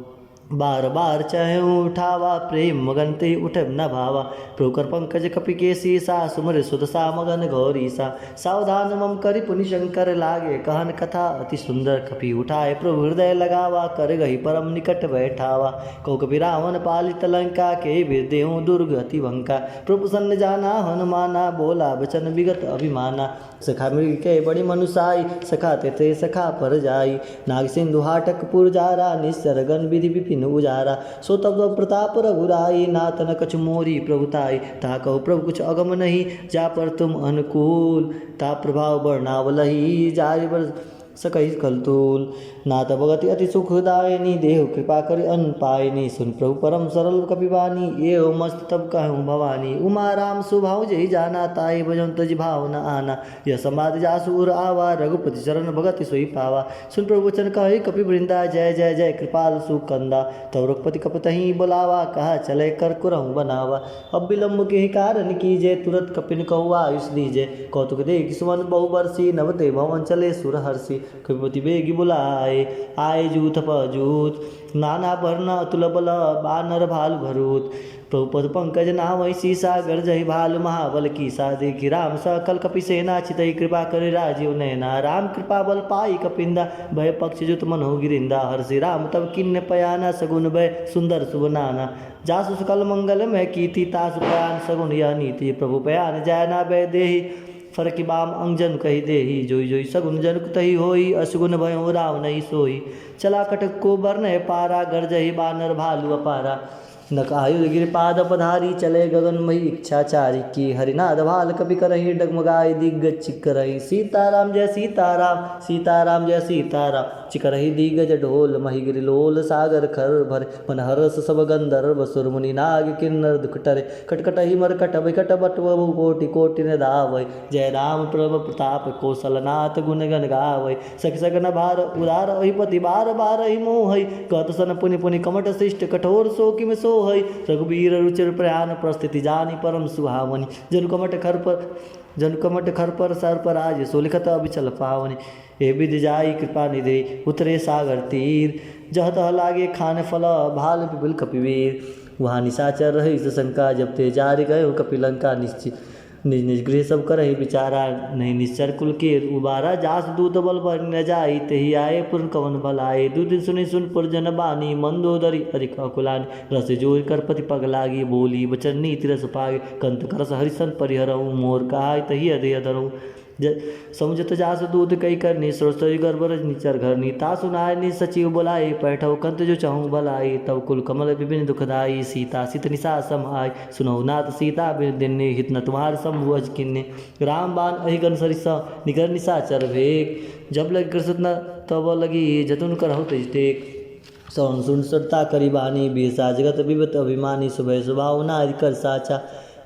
बार बार चहु उठावा, प्रेम मगन ते उठब न भावा। प्रोकर पंकज कपि केसी, सा सुमर सुदसा मगन गौरी सा। सावधान मम करि पुनि शंकर, लागे कहन कथा अति सुंदर। कपि उठाए प्रभु हृदय लगावा, कर गही परम निकट बैठावा। कौ कपि रावण पालित लंका, के विदेहु दुर्ग अति वंका। प्रभु सन्न जाना हनुमाना, बोला बचन विगत अभिमाना। सखा मृग के बड़ी मनुसाई, सखा ते सखा पर जाई। नाग सिंधु हाटक पुर जारा, निस्सर गण विधि विपिन उजारा। सो तब प्रताप रघुराई, नाथ न कछु मोरी प्रभुताई। ता कहो प्रभु कुछ अगम नहीं, जा पर तुम अनुकूल। ता प्रभाव वर्णावलही, जाय बर सकई कलतूल। नाथ भगति अति सुखदायनी, देहु कृपा कर अन्न पायनी। सुन प्रभु परम सरल कपिबानी, ये मस्त तब कहूँ भवानी। उमा राम सुभाव जय जाना, ताई भजन तज भाव न आना। यह संवाद जासूर आवा, रघुपति चरण भगति सोई पावा। सुन प्रभु वचन कहे कपि वृंदा, जय जय जय कृपाल सुकंदा। तब रघुपति कपतहि बुलावा, कहा चले कर कुरहु बनावा। अब विलम्ब के कारण कीजे, तुरत कपिन कहु आयुष दीजे। कौतुक देख सुमन बहु बरसी, नवते भवन चले सुर हर्षि। कपिपति बेगी बुलाए, आए जूथ पजूत नाना वर्ण अतुल बल बानर भालु भरूत। प्रभुपद पंकज नाम सीसा गर्जहि भालु महाबल कीसा। देखी राम सकल कपि सेना चितई कृपा करे राजीव नैना। राम कृपा बल पाई कपिंदा भय पक्ष जुत मनोह गिरिंदा। हर्षि राम तब किन्न पयाना सगुन भय सुंदर शुभ नाना। जासु सकल मंगल में कीति तासु पयान सगुन यह नीति। प्रभु पयान जाय ना भय देहि फरकि बाम अंगजन कही देहि। जोई जोई सगुन जनक तही होई असगुन भयो राव नहीं सोई। चला कटक को बरन पारा गर्जहि बानर भालु अपारा। नक आयुध गिरिपाद पधारी चले गगनमयी इच्छाचारी। की हरिनाद भाल कपि करही डगमगाए दिग्गज चिकरही। सीताराम जय सीताराम सीताराम जय सीताराम। चिकरही दिग्गज ढोल महिगिरि लोल सागर खर भर। मन हरस सब गंधर्व सुर मुनि नाग किन्नर दुख टरे। कटकटहि मरकट बिकट बटुअबु कोटि कोटि न धावै। जय राम प्रभ प्रताप कौशलनाथ गुण गण गावै। सखि सगन भार उदार अहिपति बार बार ही मोहै। कहत सन पुनि पुनि कमट शिष्ट कठोर सो किम सो है। रघुबीर रुचिर प्रयाण प्रस्थिति जानी परम सुहावनी। जन कमट खर पर सर पर आज सो लिखत अबिचल पावनी। ए विधि जाई कृपा निधि उतरे सागर तीर। जह तह लागे खान फल भाल विपुल कपिवीर। वहाँ निशाचर रही शंका जब ते जारी गए कपिलंका निश्चित। निज निज गृह सब करहि विचारा नहीं निश्चर कुल के उबारा। जास दूत बल भर न जाई तेहि आए पूर्ण कवन भलाए। दू दिन सुनि सुन पुरजन बानी मंदोदरी हरिक अकुलानी। रस जोर कर पति पग लागी बोली वचन नीति रस पागे। कंत करस हरिसन परिहरऊँ मोर कहाय तहि हृदय धरऊँ। समुझत जास दूत कई करनी सरसरी गर्भरज निचर घरनी। तासु नायनी सचिव बोलाए पैठव कंत जो चाहूँ भलाई। तब कुल कमल विभिन्न दुखदाई सीता सित निशा समाय। सुनौ नाथ सीता बिन दिन्ने हित न तुम्हार शंभु अज किन्ने। राम बाण अहिगन सरिसा निगर निशाचर भेक। जब लग कृषत न तब लगी जतुन करहु तेज टेक। सौन सुन सड़ता करी बानी बीसा जगत विवत अभिमानी। सुभय स्वभाव नारि कर साचा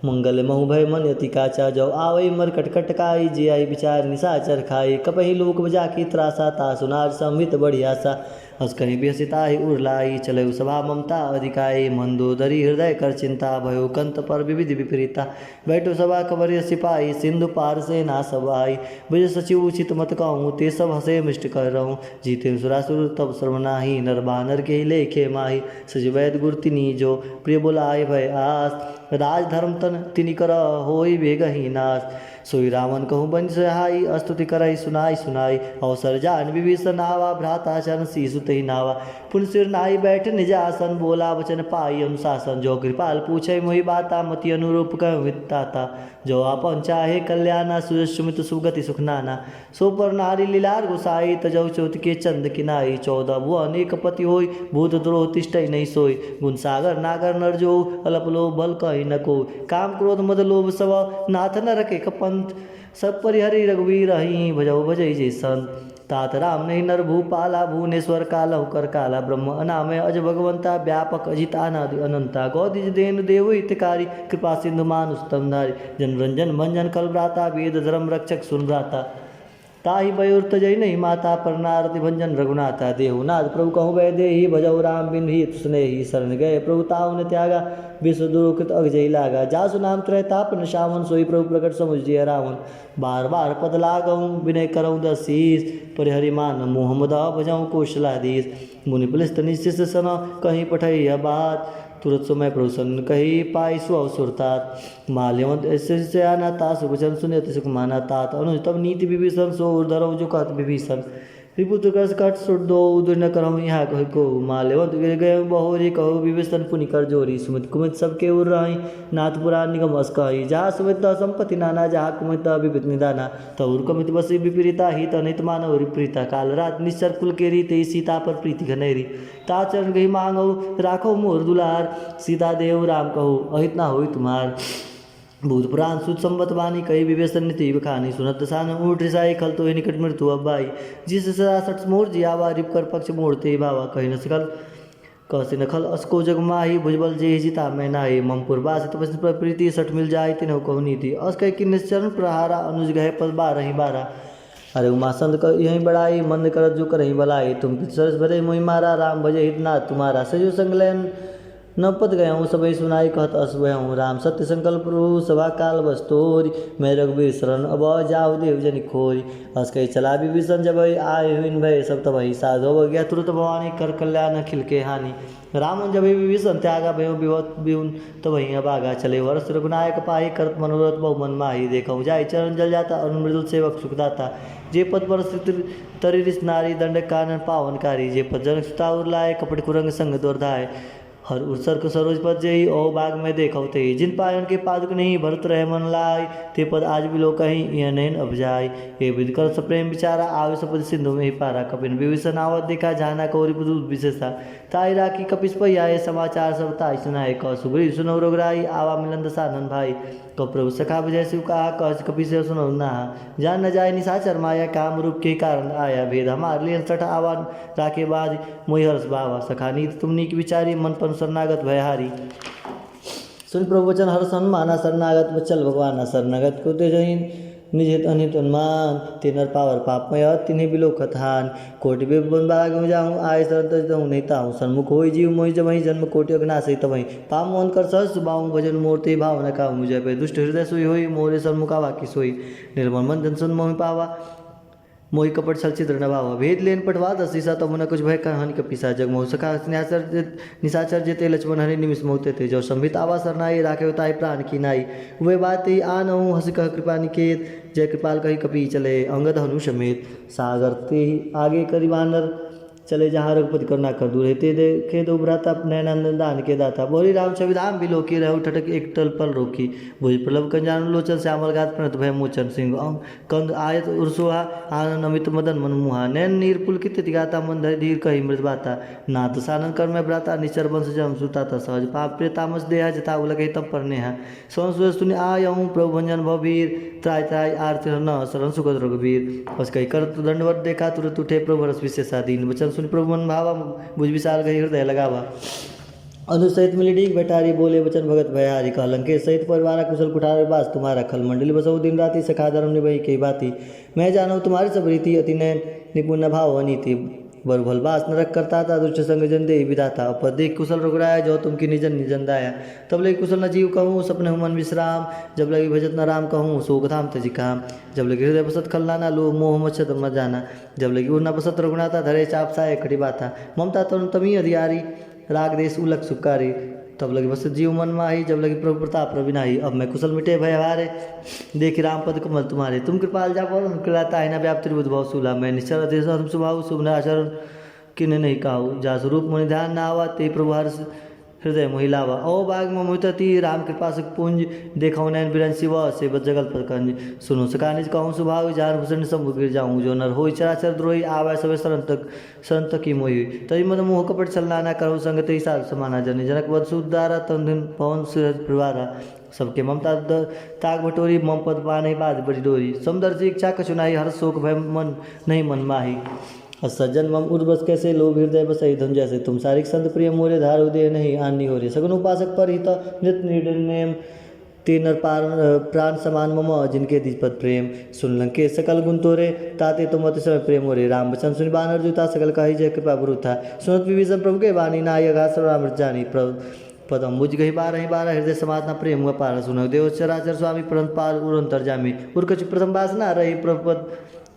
मंगल महु भय मन अति काचा। जो आवई मर कटकट काई जे आई विचार निशाचर खाई। कपहि लोक बजा की त्रासा ता सुनार संवित बढ़िया सा। हस कहीं बेहसिता ही उड़लाई चले सभा ममता अधिकाई। मंदोदरी हृदय कर चिंता भयो कंत पर विविध विपरीता। बैठो सभा खबर सिपाही सिंधु पार से ना सबाई। बुझ सचिव उचित मत कहूँ ते सब हसे मिष्ट कर रहूँ। जीते सुरासुर तब सर्वनाही नर बानर के लेखे माही। सजवैद गुरतिनी जो प्रिय बोलाए भय आस। राज धर्म तन तिनि कर होई बेगही नाश। सोई रावण कहूँ बन सहाई स्तुति करई सुनाई सुनाई। अवसर जान विभीषण आवा भ्राता चरण शीसु तहि नावा। पुन सिर नाई बैठ निज आसन बोला वचन पाई अनुशासन। जो कृपाल पूछे मोहि बाता मति अनुरूप कहता। जो आपन चाहे कल्याणा सुमित सुगति सुखनाना। सो पर नारी लीलार गुसाई तजौ चौथ के चंद किनाई। 14 भुवन एक पति होई भूत द्रोह तिष्ठई नहीं सोई। गुण सागर नागर नर जो अलप लोभ बल कही न को। काम क्रोध मद लोभ सब नाथ न रखे कपंथ। सब परिहरि रघुवीर ही भजौ भजई जे संत। तात राम नहीं नर भूपाला भुवनेश्वर कालहु कर काला। ब्रह्म अनामय अज भगवंता व्यापक अजित अनादि अनंता। गौदिज देन देव हितकारी कृपा सिंधु मानुष स्तंभधारी। जन रंजन भंजन कल भ्राता वेद धर्म रक्षक सुन भ्राता। ताहि बयोर तजई नहीं माता पर नारति भंजन रघुनाथा। देहुनाथ प्रभु कहूँ वै देहि भजौ राम बिन हित स्नेही। शरण गए प्रभु ताऊ न त्यागा विश्व दुरुकृत अगजई लागा। जासु नाम त्रय तापन श्रावण सोई प्रभु प्रकट समुझ जिय रावण। बार बार पद लागऊँ विनय करऊँ दशीष। परिहरि मान मोह मद भजऊँ कौशलाधीश। मुनि पुलिस्त निशिष सन कहीं पठई बात। तुरत समय प्रभु सन कही पाई सु अवसुरतात। माल्यवंत ऐसे आना तासु वचन सुने सुख माना तात। अनुज तब नीति विभीषण सो उर्धरऊ जो कहत विभीषण। रिपुत्र कर कट सुट दो उदर न करऊँ यहाँ कह को। माल्यवंत गिर गए बहोरी कहो विभीषण पुनि कर जोरी। सुमित कुमित सबके उर रही नाथ पुराण निगम अस्कही। जहाँ सुमित संपत्ति नाना जहाँ कुमित विपित निदाना। तउर कमित बसी विपरीता हित अनित मानव विपरीता। काल रात निश्चर कुल के रीते सीता पर प्रीति घनेरी। ता चरण गही मांगो राखो मोर दुलार। सीता देव राम कहो अहित ना होई तुम्हार। भूत पुराण सुत संबत बानी कही विवेशन नीति बखानी। सुनत सान ऊट रिसाई खल तो निकट मृत्यु अब्बाई। जिस सदा सठ मोर जियावा रिप कर पक्ष मोड़ते भावा। कही न सकल कहसी नखल असको जग माही। भुजबल जे जिता मैं नाई। ममपुर बासित प्रीति सठ मिल जाए तिन्ह कहु नीति। अस कह कि निश्चरण प्रहारा अनुज गहे पद बारही बारा। अरे उमासंद कर यहीं बड़ाई मंद करत जो करही भलाई। तुम सरस भरे मोहि मारा राम भजे हित नाथ तुम्हारा। सजो संगलन न पद गया हूँ सबई सुनाई कहत अशुभ हूँ। राम सत्य संकल्प प्रभु सभा काल बस्तोरी, मैं रघुबीर शरण अब जाऊ देव जनि खोरी। हस कही चला विभीषण जब आए हुइन भय सब तबहि, साधो गया तुरत भवानी कर कल्याण अखिल के हानि। राम जब विभीषण त्यागा भयो विवत बिउन तबहि अभागा चले, वर्ष रघुनायक पाहि करत मनोरथ बहु मन माहि। देखऊ जाय चरण जल जाता अरुण मृदुल सेवक सुखदाता, जे पद पर तरि रिस नारी दंड कानन पावनकारी। जे पद जनक सुता उर लाए, कपट कुरंग संग दोरधाय। हर उत्सर्ग सरोज पद जई, ओ बाग में देखौ ते। जिन पायन के पादुक नहीं भरत रहे मन लाय, ते पद आज बिलो कहीं यह नैन अब जाय। ये विद कर सप्रेम विचारा, आवे सपद सिंधु में ही पारा। कपिन विभीषण आवत देखा, जाना कौरि पुदु विशेषा। ताई राखी कपिस पहियाए, समाचार सब ताई सुनाए। कह सुग्रीव सुनौ रघुराई, आवा मिलन दसानन भाई। कह प्रभु सखा विजय शिव कहा, कह कपिस सुनौ नहा। जान न जाय निशाचर माया, काम रूप के कारण आया। भेद हमार लियन सठ आवा राखे बाद, मोहि हर्ष भावा। सखा नीत तुम नीक विचारी, मन पन शरणागत भयहारी। सुन प्रभु वचन हर सन्माना, शरणागत बचल भगवाना। शरणागत को तेजहीन निज अनित उन्मान, ते नर पावर पापमय तिन्हें बिलो कथान। कोटि विबन बाग में जाऊँ, आय शरण तजहूँ नहीं ताऊँ। सन्मुख होई जीव मोहि जमहि, जन्म कोटि अग्नासि तबहि। पाप मोहन कर सहज सुबाऊँ, भजन मूर्ति भावना का मुझे पे। दुष्ट हृदय सोई होई, मोरे सन्मुख आवा की सोई। निर्मल मन जन सुन मोहि पावा, मोहि कपट छल छिद्र न भावा। भेद लेन पटवा दसीसा, तब न कुछ भय कहानी कपिसा। जग मोह सखा निशाचर जेते, लक्ष्मण हरि निमिष मोहते थे। जो संभित आवा सरनाई, राखे ताई प्राण की नाई। वे बात ही आन हूँ, हंस कह कृपा निकेत। जय कृपाल कही कपि चले, अंगद हनु समेत। सागर ते आगे करि वानर, चले जहाँ रघुपति करुणा कर दूर। ते देखे दो भ्राता, नैनंदन दान के दाता। बोली राम छवि धाम बिलोकी, रहु ठटक एक टल पल रोकी। भुज प्रलभ कंजान लोचन, श्यामल गात प्रणत भय मोचन। सिंह कंद आयत उर्सुहा, आनंद अमित मदन मन मुहा। नैन नीर पुलकित गाता, मन धरि धीर कही मृत बाता। नाथ सानन कर में भ्राता, निचर वंश जम सुताता सहज। पाप प्रिय तामस देहा, जता उलगहि तम पर नेहा। सोन सुर सुनि आयहूँ, प्रभु भंजन भवभीर। त्राय त्राय आरती न शरण सुगत रघुबीर। बस कही कर दंडवत देखा, तुरत उठे प्रभु रस विशेषा दीन। वचन सुनि प्रभु मन भावा, भुज विशाल गही हृदय लगावा। अनु सहित मिली डीग बैठारी, बोले वचन भगत भयहारी। कह लंकेश सहित परिवार कुशल कुठार, बास तुम्हारा खल मंडली बसो दिन राति। सखा धर्म निभई कई बाती, मैं जानू तुम्हारी सब रीति। अति नैन निपुण भाव अनीति, बर भल बास नरक करता था। दुष्ट संग जन दे विधाता, अपर देख कुशल रघुराया। जो तुम की निजन निजन दाया, तब लगी कुशल न जीव कहूँ, सपने मन विश्राम। जब लगी भजत न राम कहूँ, शोक धाम तजि काम। जब लगी हृदय बसत खलनाना, लोभ मोह मच्छर मत जाना। जब लगी उड़ना बसत रघुनाथा, धरे चाप साय खड़ी बाता। ममता तरुण तमी अधियारी, राग देश उलक सुकारी। तब लगे बस जीव मन माही, जब लगे प्रभु प्रताप रविनाही। अब मैं कुशल मिटे भय हारे, देखि राम पद कमल तुम्हारे। तुम कृपाल जा पवन कृलाता है, न व्याप्ति बुद्धभाव सूला। मैं निश्चल अधेश स्वभाव, शुभ न आचरण किन्ने नहीं काहू। जा स्वरूप मन ध्यान न आवा, ते प्रभु हर्ष हृदय मोहिलावा। ओ बाग में मोहितती, राम कृपा सुख पुंज। देखौ नैन बिरन शिव, सेवत जगल पर कंज। सुनो सका निज कहूँ स्वभाव, जान भूषण शंभु गिर जाऊँ। जो नर होई चराचर द्रोही, आवा सवे शरण तक की मोहि। तई मद मोह कपट चलना, न करो संग तई साल समाना। जन जनक वध सुदारा, तन दिन पवन सूरज प्रवारा। सबके ममता ताग बटोरी, मम पद पा नहीं बाध बड़ी डोरी। समदर्शी इच्छा कछुनाई, हर शोक भय मन नहीं मन माही। सज्जन मम उर्वस कैसे, लोभ हृदय बसई धन जैसे। तुम सारिक संत प्रिय, मोरे धार उदय नहीं आनी हो रे। सगुन उपासक पर हित, नित निर्णय। ते नर प्राण समान मम, जिनके दिपद प्रेम। सुन लंकेश सकल गुण तोरे, ताते तुम अति समय प्रेम हो रे। राम वचन सुनि बानर जूता, सकल कही जय कृपा बुरुथा। सुनत विभीषण प्रभु के वाणी, नाई अगाध सर्वामृत जानी। पद अम्बुज गही बारह, हृदय समातना प्रेम हुआ पार। सुन देव चराचर स्वामी, परंत पार उरंतर जामी। उर्कच प्रथम वासना रही, प्रभुपद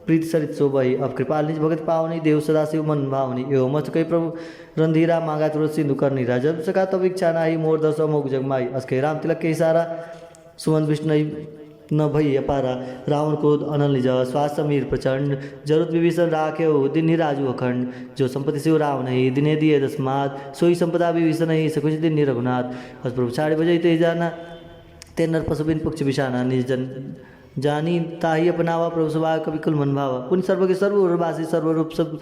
प्रीति सरित शोभई। अब कृपाल निज भगत पावनी, देव सदा शिव मन भावनी। एवं मत कही प्रभु रंधीरा, मांगा तुरंत सिंधु कर नीरा। जब सका तब इच्छा नाही, मोर दस अमोघ जगमाई। अस्के राम तिलक के इशारा, सुमन विष्णु न भई अपारा। रावण क्रोध अनल निज, श्वास समीर प्रचंड। जरुत विभीषण राखे हो, दिन ही राजू अखंड। जो संपत्ति शिव राम नहीं, दिने दिए दसमात। सोई संपदा विभीषण नहीं, सकुच दिन नि रघुनाथ। हस प्रभु छाड़ी बजई ते जाना, ते नर पशु बिन पक्ष बिछाना। निज जन जानी ताही अपनावा, प्रभु सभा कवि कुल मन भावा। पुण्य सर्व के सर्ववासी, सर्वरूप सब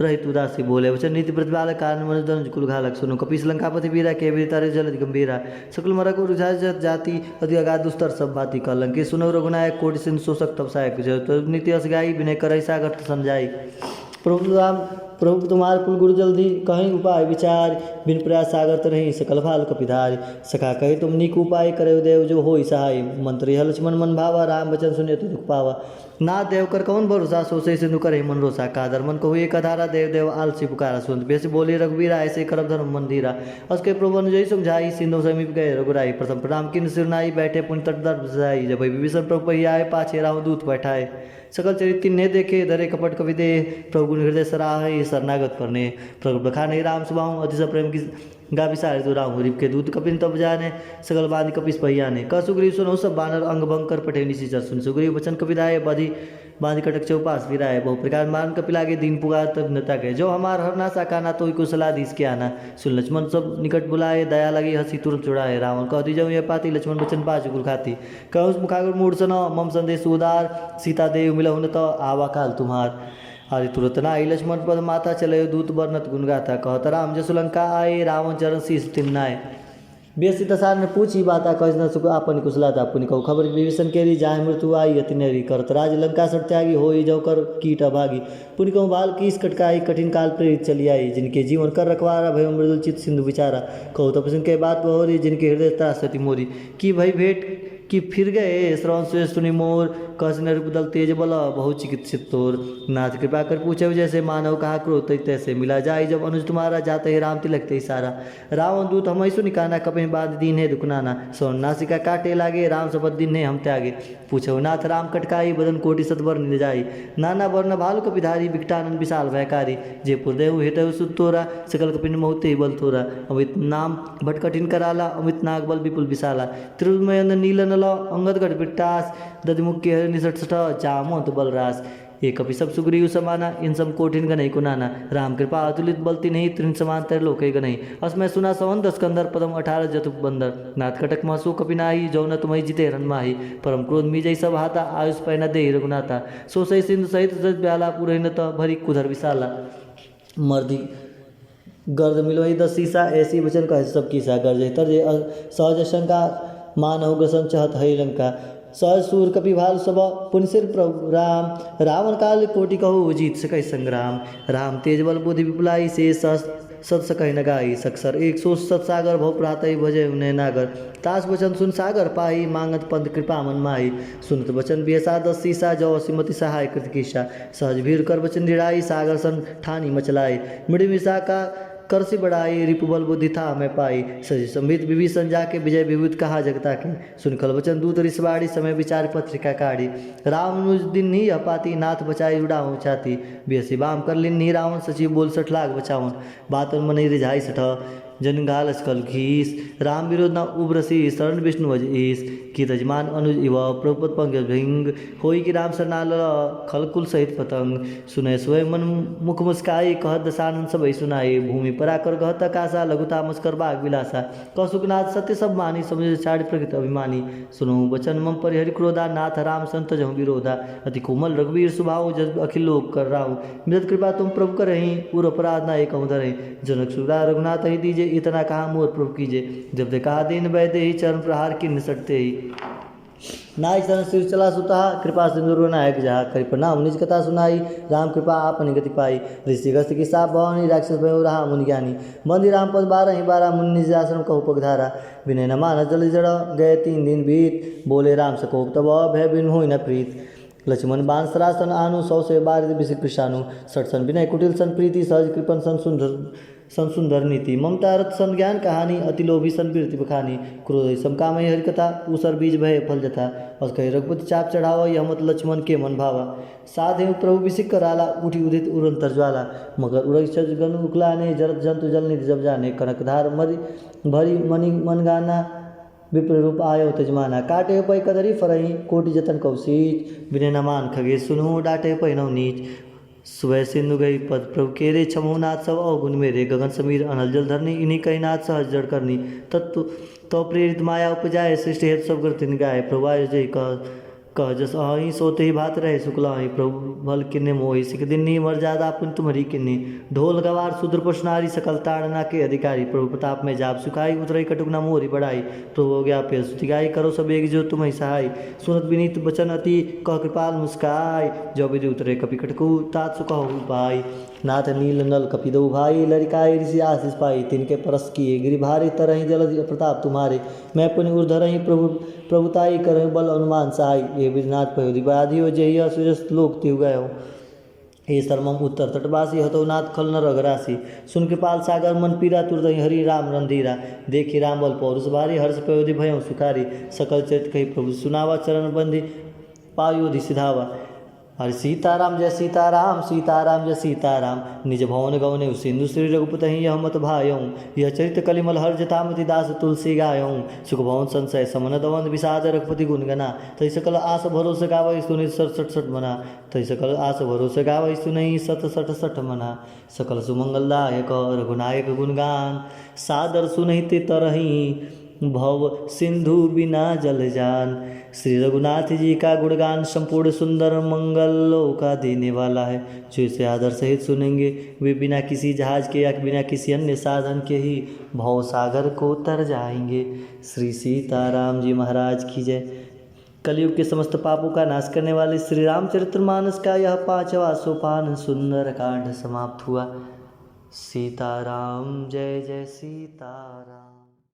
रहित उदासी। बोले वचन नीति प्रतिपाल, कारण मन धनुज कुल घालक। सुनो कपीस लंकापति वीरा, के वीर तारे जलधि गंभीरा। सकल मरक उरुझा जाति, अति अगाध दुस्तर सब बाती। कह लंकेश सुनो रघुनायक, कोटि सिंधु शोषक तब सहायक। जय नीति अस गाई, विनय करई सागर समझाई। प्रभु राम प्रभु तुम्हार कुल गुरु जल्दी कहीं उपाय विचार, बिन प्रयास सागर तरही सकल भाल कपिधार। सखा कहे तुम नीक उपाय करे देव जो होई सहाय, मंत्र यह लक्ष्मण मन भावा, राम वचन सुने तो दुख पावा। ना देव कर कौन भरोसा, सोसे सिंधु करे मन रोसा। कादर मन को हुए कधारा, देव देव आलसी पुकारा। सुनत बेस बोले रघुवीरा, ऐसे करब धर्म मंदिरा। उसके प्रभु अनुजयी समझाई, सिंधु समीप गए रघुराई। प्रथम प्रणाम किन सिरनाई, बैठे पुण्य तट दर्भ जाई। जब विभीषण प्रभु पहियाए, पाछे राम दूत बैठाए। सकल चरित्र ने देखे, धरे कपट कवि दे। प्रभु गुण हृदय सराहे, शरणागत करने। प्रभु बखाने राम सुभाऊ, अतिश प्रेम की गा विसारे तो राम। रिप के दूत कपिन तब जाने, सकल बांध कपिस पहियाने। क सुग्रीव सुनो सब बानर, अंग भंग कर पठे निशिचर। सुन सुग्रीव वचन कपिराए, बधि बांध कटक चौपास फिराए। बहु प्रकार मारन कपिलागे, दीन पुकार तब नता गए। जो हमार हरना साकाना, तो को सलाह दीस के आना। सुन लक्ष्मण सब निकट बुलाए, दया लगी हंसी तुरंत छुड़ाए। रावण कह दी जाऊँ ये पाती, लक्ष्मण वचन पाछ गुर खाती। कहूँ मुखागर मूड सन, मम संदेश उदार। सीता देव मिलहुन तो आवा काल तुम्हार। आदि तुरंत नाई, लक्ष्मण पद माता चले। दूत वर्णत गुण गाथा, कहत राम जसु लंका आए। रावण चरण शीस तिन्नाए। बेसी दसार ने पूछी बाता, कह न सुख आपन कुशलाता। पुनि कहू खबर विभीषण केरी, जाय मृत्यु आई अति नेरी। करत राज लंका सट त्यागी, होई जाऊ कर कीट अभागी। पुनि कहूँ बाल कीस कटकाई, कठिन काल प्रेरित चली आई। जिनके जीवन कर रखवारा, भय मृदुल चित सिंधु विचारा। कहू तपस्विन के बात बहोरी, जिनके हृदय त्रासति मोरी। की भई भेंट कि फिर गए, श्रवण सुय सुनि मोर। कस नर बदल तेज बल, बहु चिकित्सित तोर। नाथ कृपा कर पूछे, जैसे मानव कहा क्रोध तैसे। मिला जाई जब अनुज तुम्हारा, जाते ही राम तिलक ते सारा। रावण दूत हम सुनि काना, कपि बाद दीन है दुखनाना। सोन नासिका काटे लागे, राम शपथ दिन है हम त्यागे। पूछो नाथ राम कटकाई, बदन कोटि सतवर निज जाई। नाना वर्ण भालु कपिधारी, विकटानन विशाल भयकारी। जे पुरदेव हेतु सुत तोरा, सकल कपिन मोते बल तोरा। अमित नाम भट कठिन कराला, अमित नाग बल विपुल विशाला। त्रिभुवन नीलन अंगद गढ़ पिट्टास, दधिमुख्य निसट सठ जामोत बलरास। ये कपि सब सुग्रीव समाना, इन सम कोठिन गनई को नाना। राम कृपा अतुलित बलती नहीं, त्रिन समान तर लोके गनई। असमय सुना सवन दस कंदर, पदम 18 जतु बंदर। नाथ कटक महसु कपि नाही, जौन तुम्हें जिते रन माही। परम क्रोध मीजई सब हाथा, आयुष पैना दे रघुनाथा। सो सही सिंधु सहित जज ब्याला, पुरहिन त भरी कुधर विशाला। मर्दी गर्द मिलोई 10 सीसा, ऐसी वचन कहे सब कीसा। गर्ज तरजे सहज शंका, मानव ग्रसन चहत हई लंका। सहज सूर कपि भाल सब, पुनि सिर प्रभु राम। रावण काल कोटि कहु, जीत सकई संग्राम। राम तेज बल बुद्धि विपुलाई, से सत सकई न गाई। सक्सर 107 सागर, भव प्रातई भजे उन्हें नागर। तास वचन सुन सागर पाई, मांगत पंथ कृपा मन माही। सुनत वचन बियसा 10 सीसा, जौ सिमति सहाय कृत कीशा। सहज भीर कर वचन निराई, सागर सन ठानी मचलाई। मृि मिशा का करसी बढ़ाई, रिपुबल बुद्धि था मैं पाई। सजी संबित विभीषण जाके, विजय विभूत कहा जगता के। सुन खल वचन दूत रिसवाड़ी, समय विचार पत्रिका काढ़ी। राम नुज दिन ही अपाती, नाथ बचाई उड़ाऊँ चाती। बियसी बाम कर लिन्ही, रावण सचिव बोल 60 लाख बचावन। बात मन रिझाई सठ, जन घाल स्कल घीस। राम विरोध न उब्रसी, शरण विष्णु वज ईस। की तजमान अनुज इव, प्रभुपद पंकज भृंग। होई कि राम सरनाल, खलकुल सहित पतंग। सुनय सोय मन मुख मुस्काई, कहत दसानन सबई सुनाई। भूमि पराकर गहत आकाशा, लघुता मुस्कर बाग विलासा। कौसुकनाथ सत्य सब मानी, समझ छाड़ प्रकृत अभिमानी। सुनो वचन मम परिहरि क्रोधा, नाथ राम संत जहु विरोधा। अति कोमल रघुवीर सुभाऊ, जस अखिल लोक कर राहु। मृत कृपा तुम प्रभु करहि, पूर अपराध न एक धरहि। जनक सुरा रघुनाथ ही दीजे, इतना कहा मोर प्रभु कीजे। जब ते कहा दीन वैदे ही, चरण प्रहार की निसटते ही। नाई चरण सिर चला सुता, कृपा सिंदूर नायक जहा। करि प्रणाम निज कथा सुनाई, राम कृपा आपनि गति पाई। ऋषि गस्त की साप भवानी, राक्षस भयो रहा मुनि ज्ञानी। बंदी राम पद 12 मुनि निज आश्रम कहु पगधारा। विनय न मान जल जड़, गए 3 दिन बीत। बोले राम सकोप तब, भय बिन होई न प्रीत। लक्ष्मण बाण सरासन आनु, 100 से 12 विषिक कृषाणु। 60 सन विनय कुटिल सन प्रीति, सहज कृपन सन सुंदर नीति। ममता रथ सन ज्ञान कहानी, अति लोभी सन कीर्ति बखानी। क्रोध सम कामय हरि कथा, ऊसर बीज भय फल जथा। और कही रघुपति चाप चढ़ावा, यह मत लक्ष्मण के मन भावा। साधे प्रभु विसिक कराला, उठी उदित उरंतर ज्वाला। मगर उड़ई गन उकलाने, जरत जंतु जल निधि जब जाने। कनकधार भरी मणि मन गाना, विप्र रूप आयो तजमाना। काटे पै कदरी फरही, कोटि जतन कौशीच। विनय न मान खगे सुनहु, डाटे पै नव नीच। स्वय सिंधु गई पद प्रभु केरे, छमु नाथ सब अवगुण मेरे। गगन समीर अनल जल धरनी, इन्हीं कई नाथ सहज जड़ करनी। तत्व तो प्रेरित माया उपजाए, सृष्टि हेतु सब ग्रथिन गाय। प्रभु आय जय कह जस अहि, सोते ही भात रहे शुक्ला ही। प्रभु भल किन्ने मोहि, सिख दिन्नी मर्यादा पुन तुम्हारी किन्नी। ढोल गवार शूद्र पशनारी, सकल ताड़ना के अधिकारी। प्रभु प्रताप में जाप सुखाई, उतरई कटुक न मोरी बढ़ाई। प्रभु हो गया पे स्तुति गाई, करो सब एक जो तुम्हें सहाय। सुनत विनीत वचन अति, कह कृपाल मुस्काय। जो विधि उतरे कपि कटकु, तात सुकहु उपाय। नाथ नील नल कपिदो भाई, लरिकाए ऋषि आशीष पाई, तिनके परस किए गिरिभारी, तरहि जल प्रताप तुम्हारे, मैं पुनि उर्धरहि प्रभुताई, करहि बल अनुमान सहाय, ये विधनाथ पयोधि बाधियो, जहि असुरस लोक तिहु गयो, हे शर्मम उत्तर तटवासी, हतो नाथ खल न रघरासी, सुन कृपाल सागर मन पीरा, तुरदहि हरि राम रंधीरा, देखि राम बल पौरुष भारी, हर्ष पयोधि भयउ सुखारी, सकल चरित कहि प्रभु सुनावा, चरण बंधि पायोधि सिधावा, हरि सीताराम जय सीताराम, सीताराम जय सीताराम, निज भवन गवने सिंधु श्री रघुपति यह मत भायऊँ, यह चरित कलिमल हर जतामति दास तुलसी गायऊँ, सुख भवन संशय समन दवंद विषाद रघुपति गुण गना, तहि सकल आस भरोसे गावै सुनि सठ सठ सठ मना, तहि सकल आस भरोसे गावै सुनि सठ सठ सठ मना, सकल सुमंगलदायक रघुनायक गुणगान, सादर सुनहि तरहि भव सिंधु बिना जल जान, श्री रघुनाथ जी का गुणगान संपूर्ण सुंदर मंगलों का देने वाला है, जो इसे आदर सहित सुनेंगे वे बिना किसी जहाज के या बिना किसी अन्य साधन के ही भव सागर को उतर जाएंगे। श्री सीताराम जी महाराज की जय। कलयुग के समस्त पापों का नाश करने वाले श्री रामचरितमानस का यह 5वां सोपान सुंदर कांड समाप्त हुआ। सीताराम जय जय सीताराम।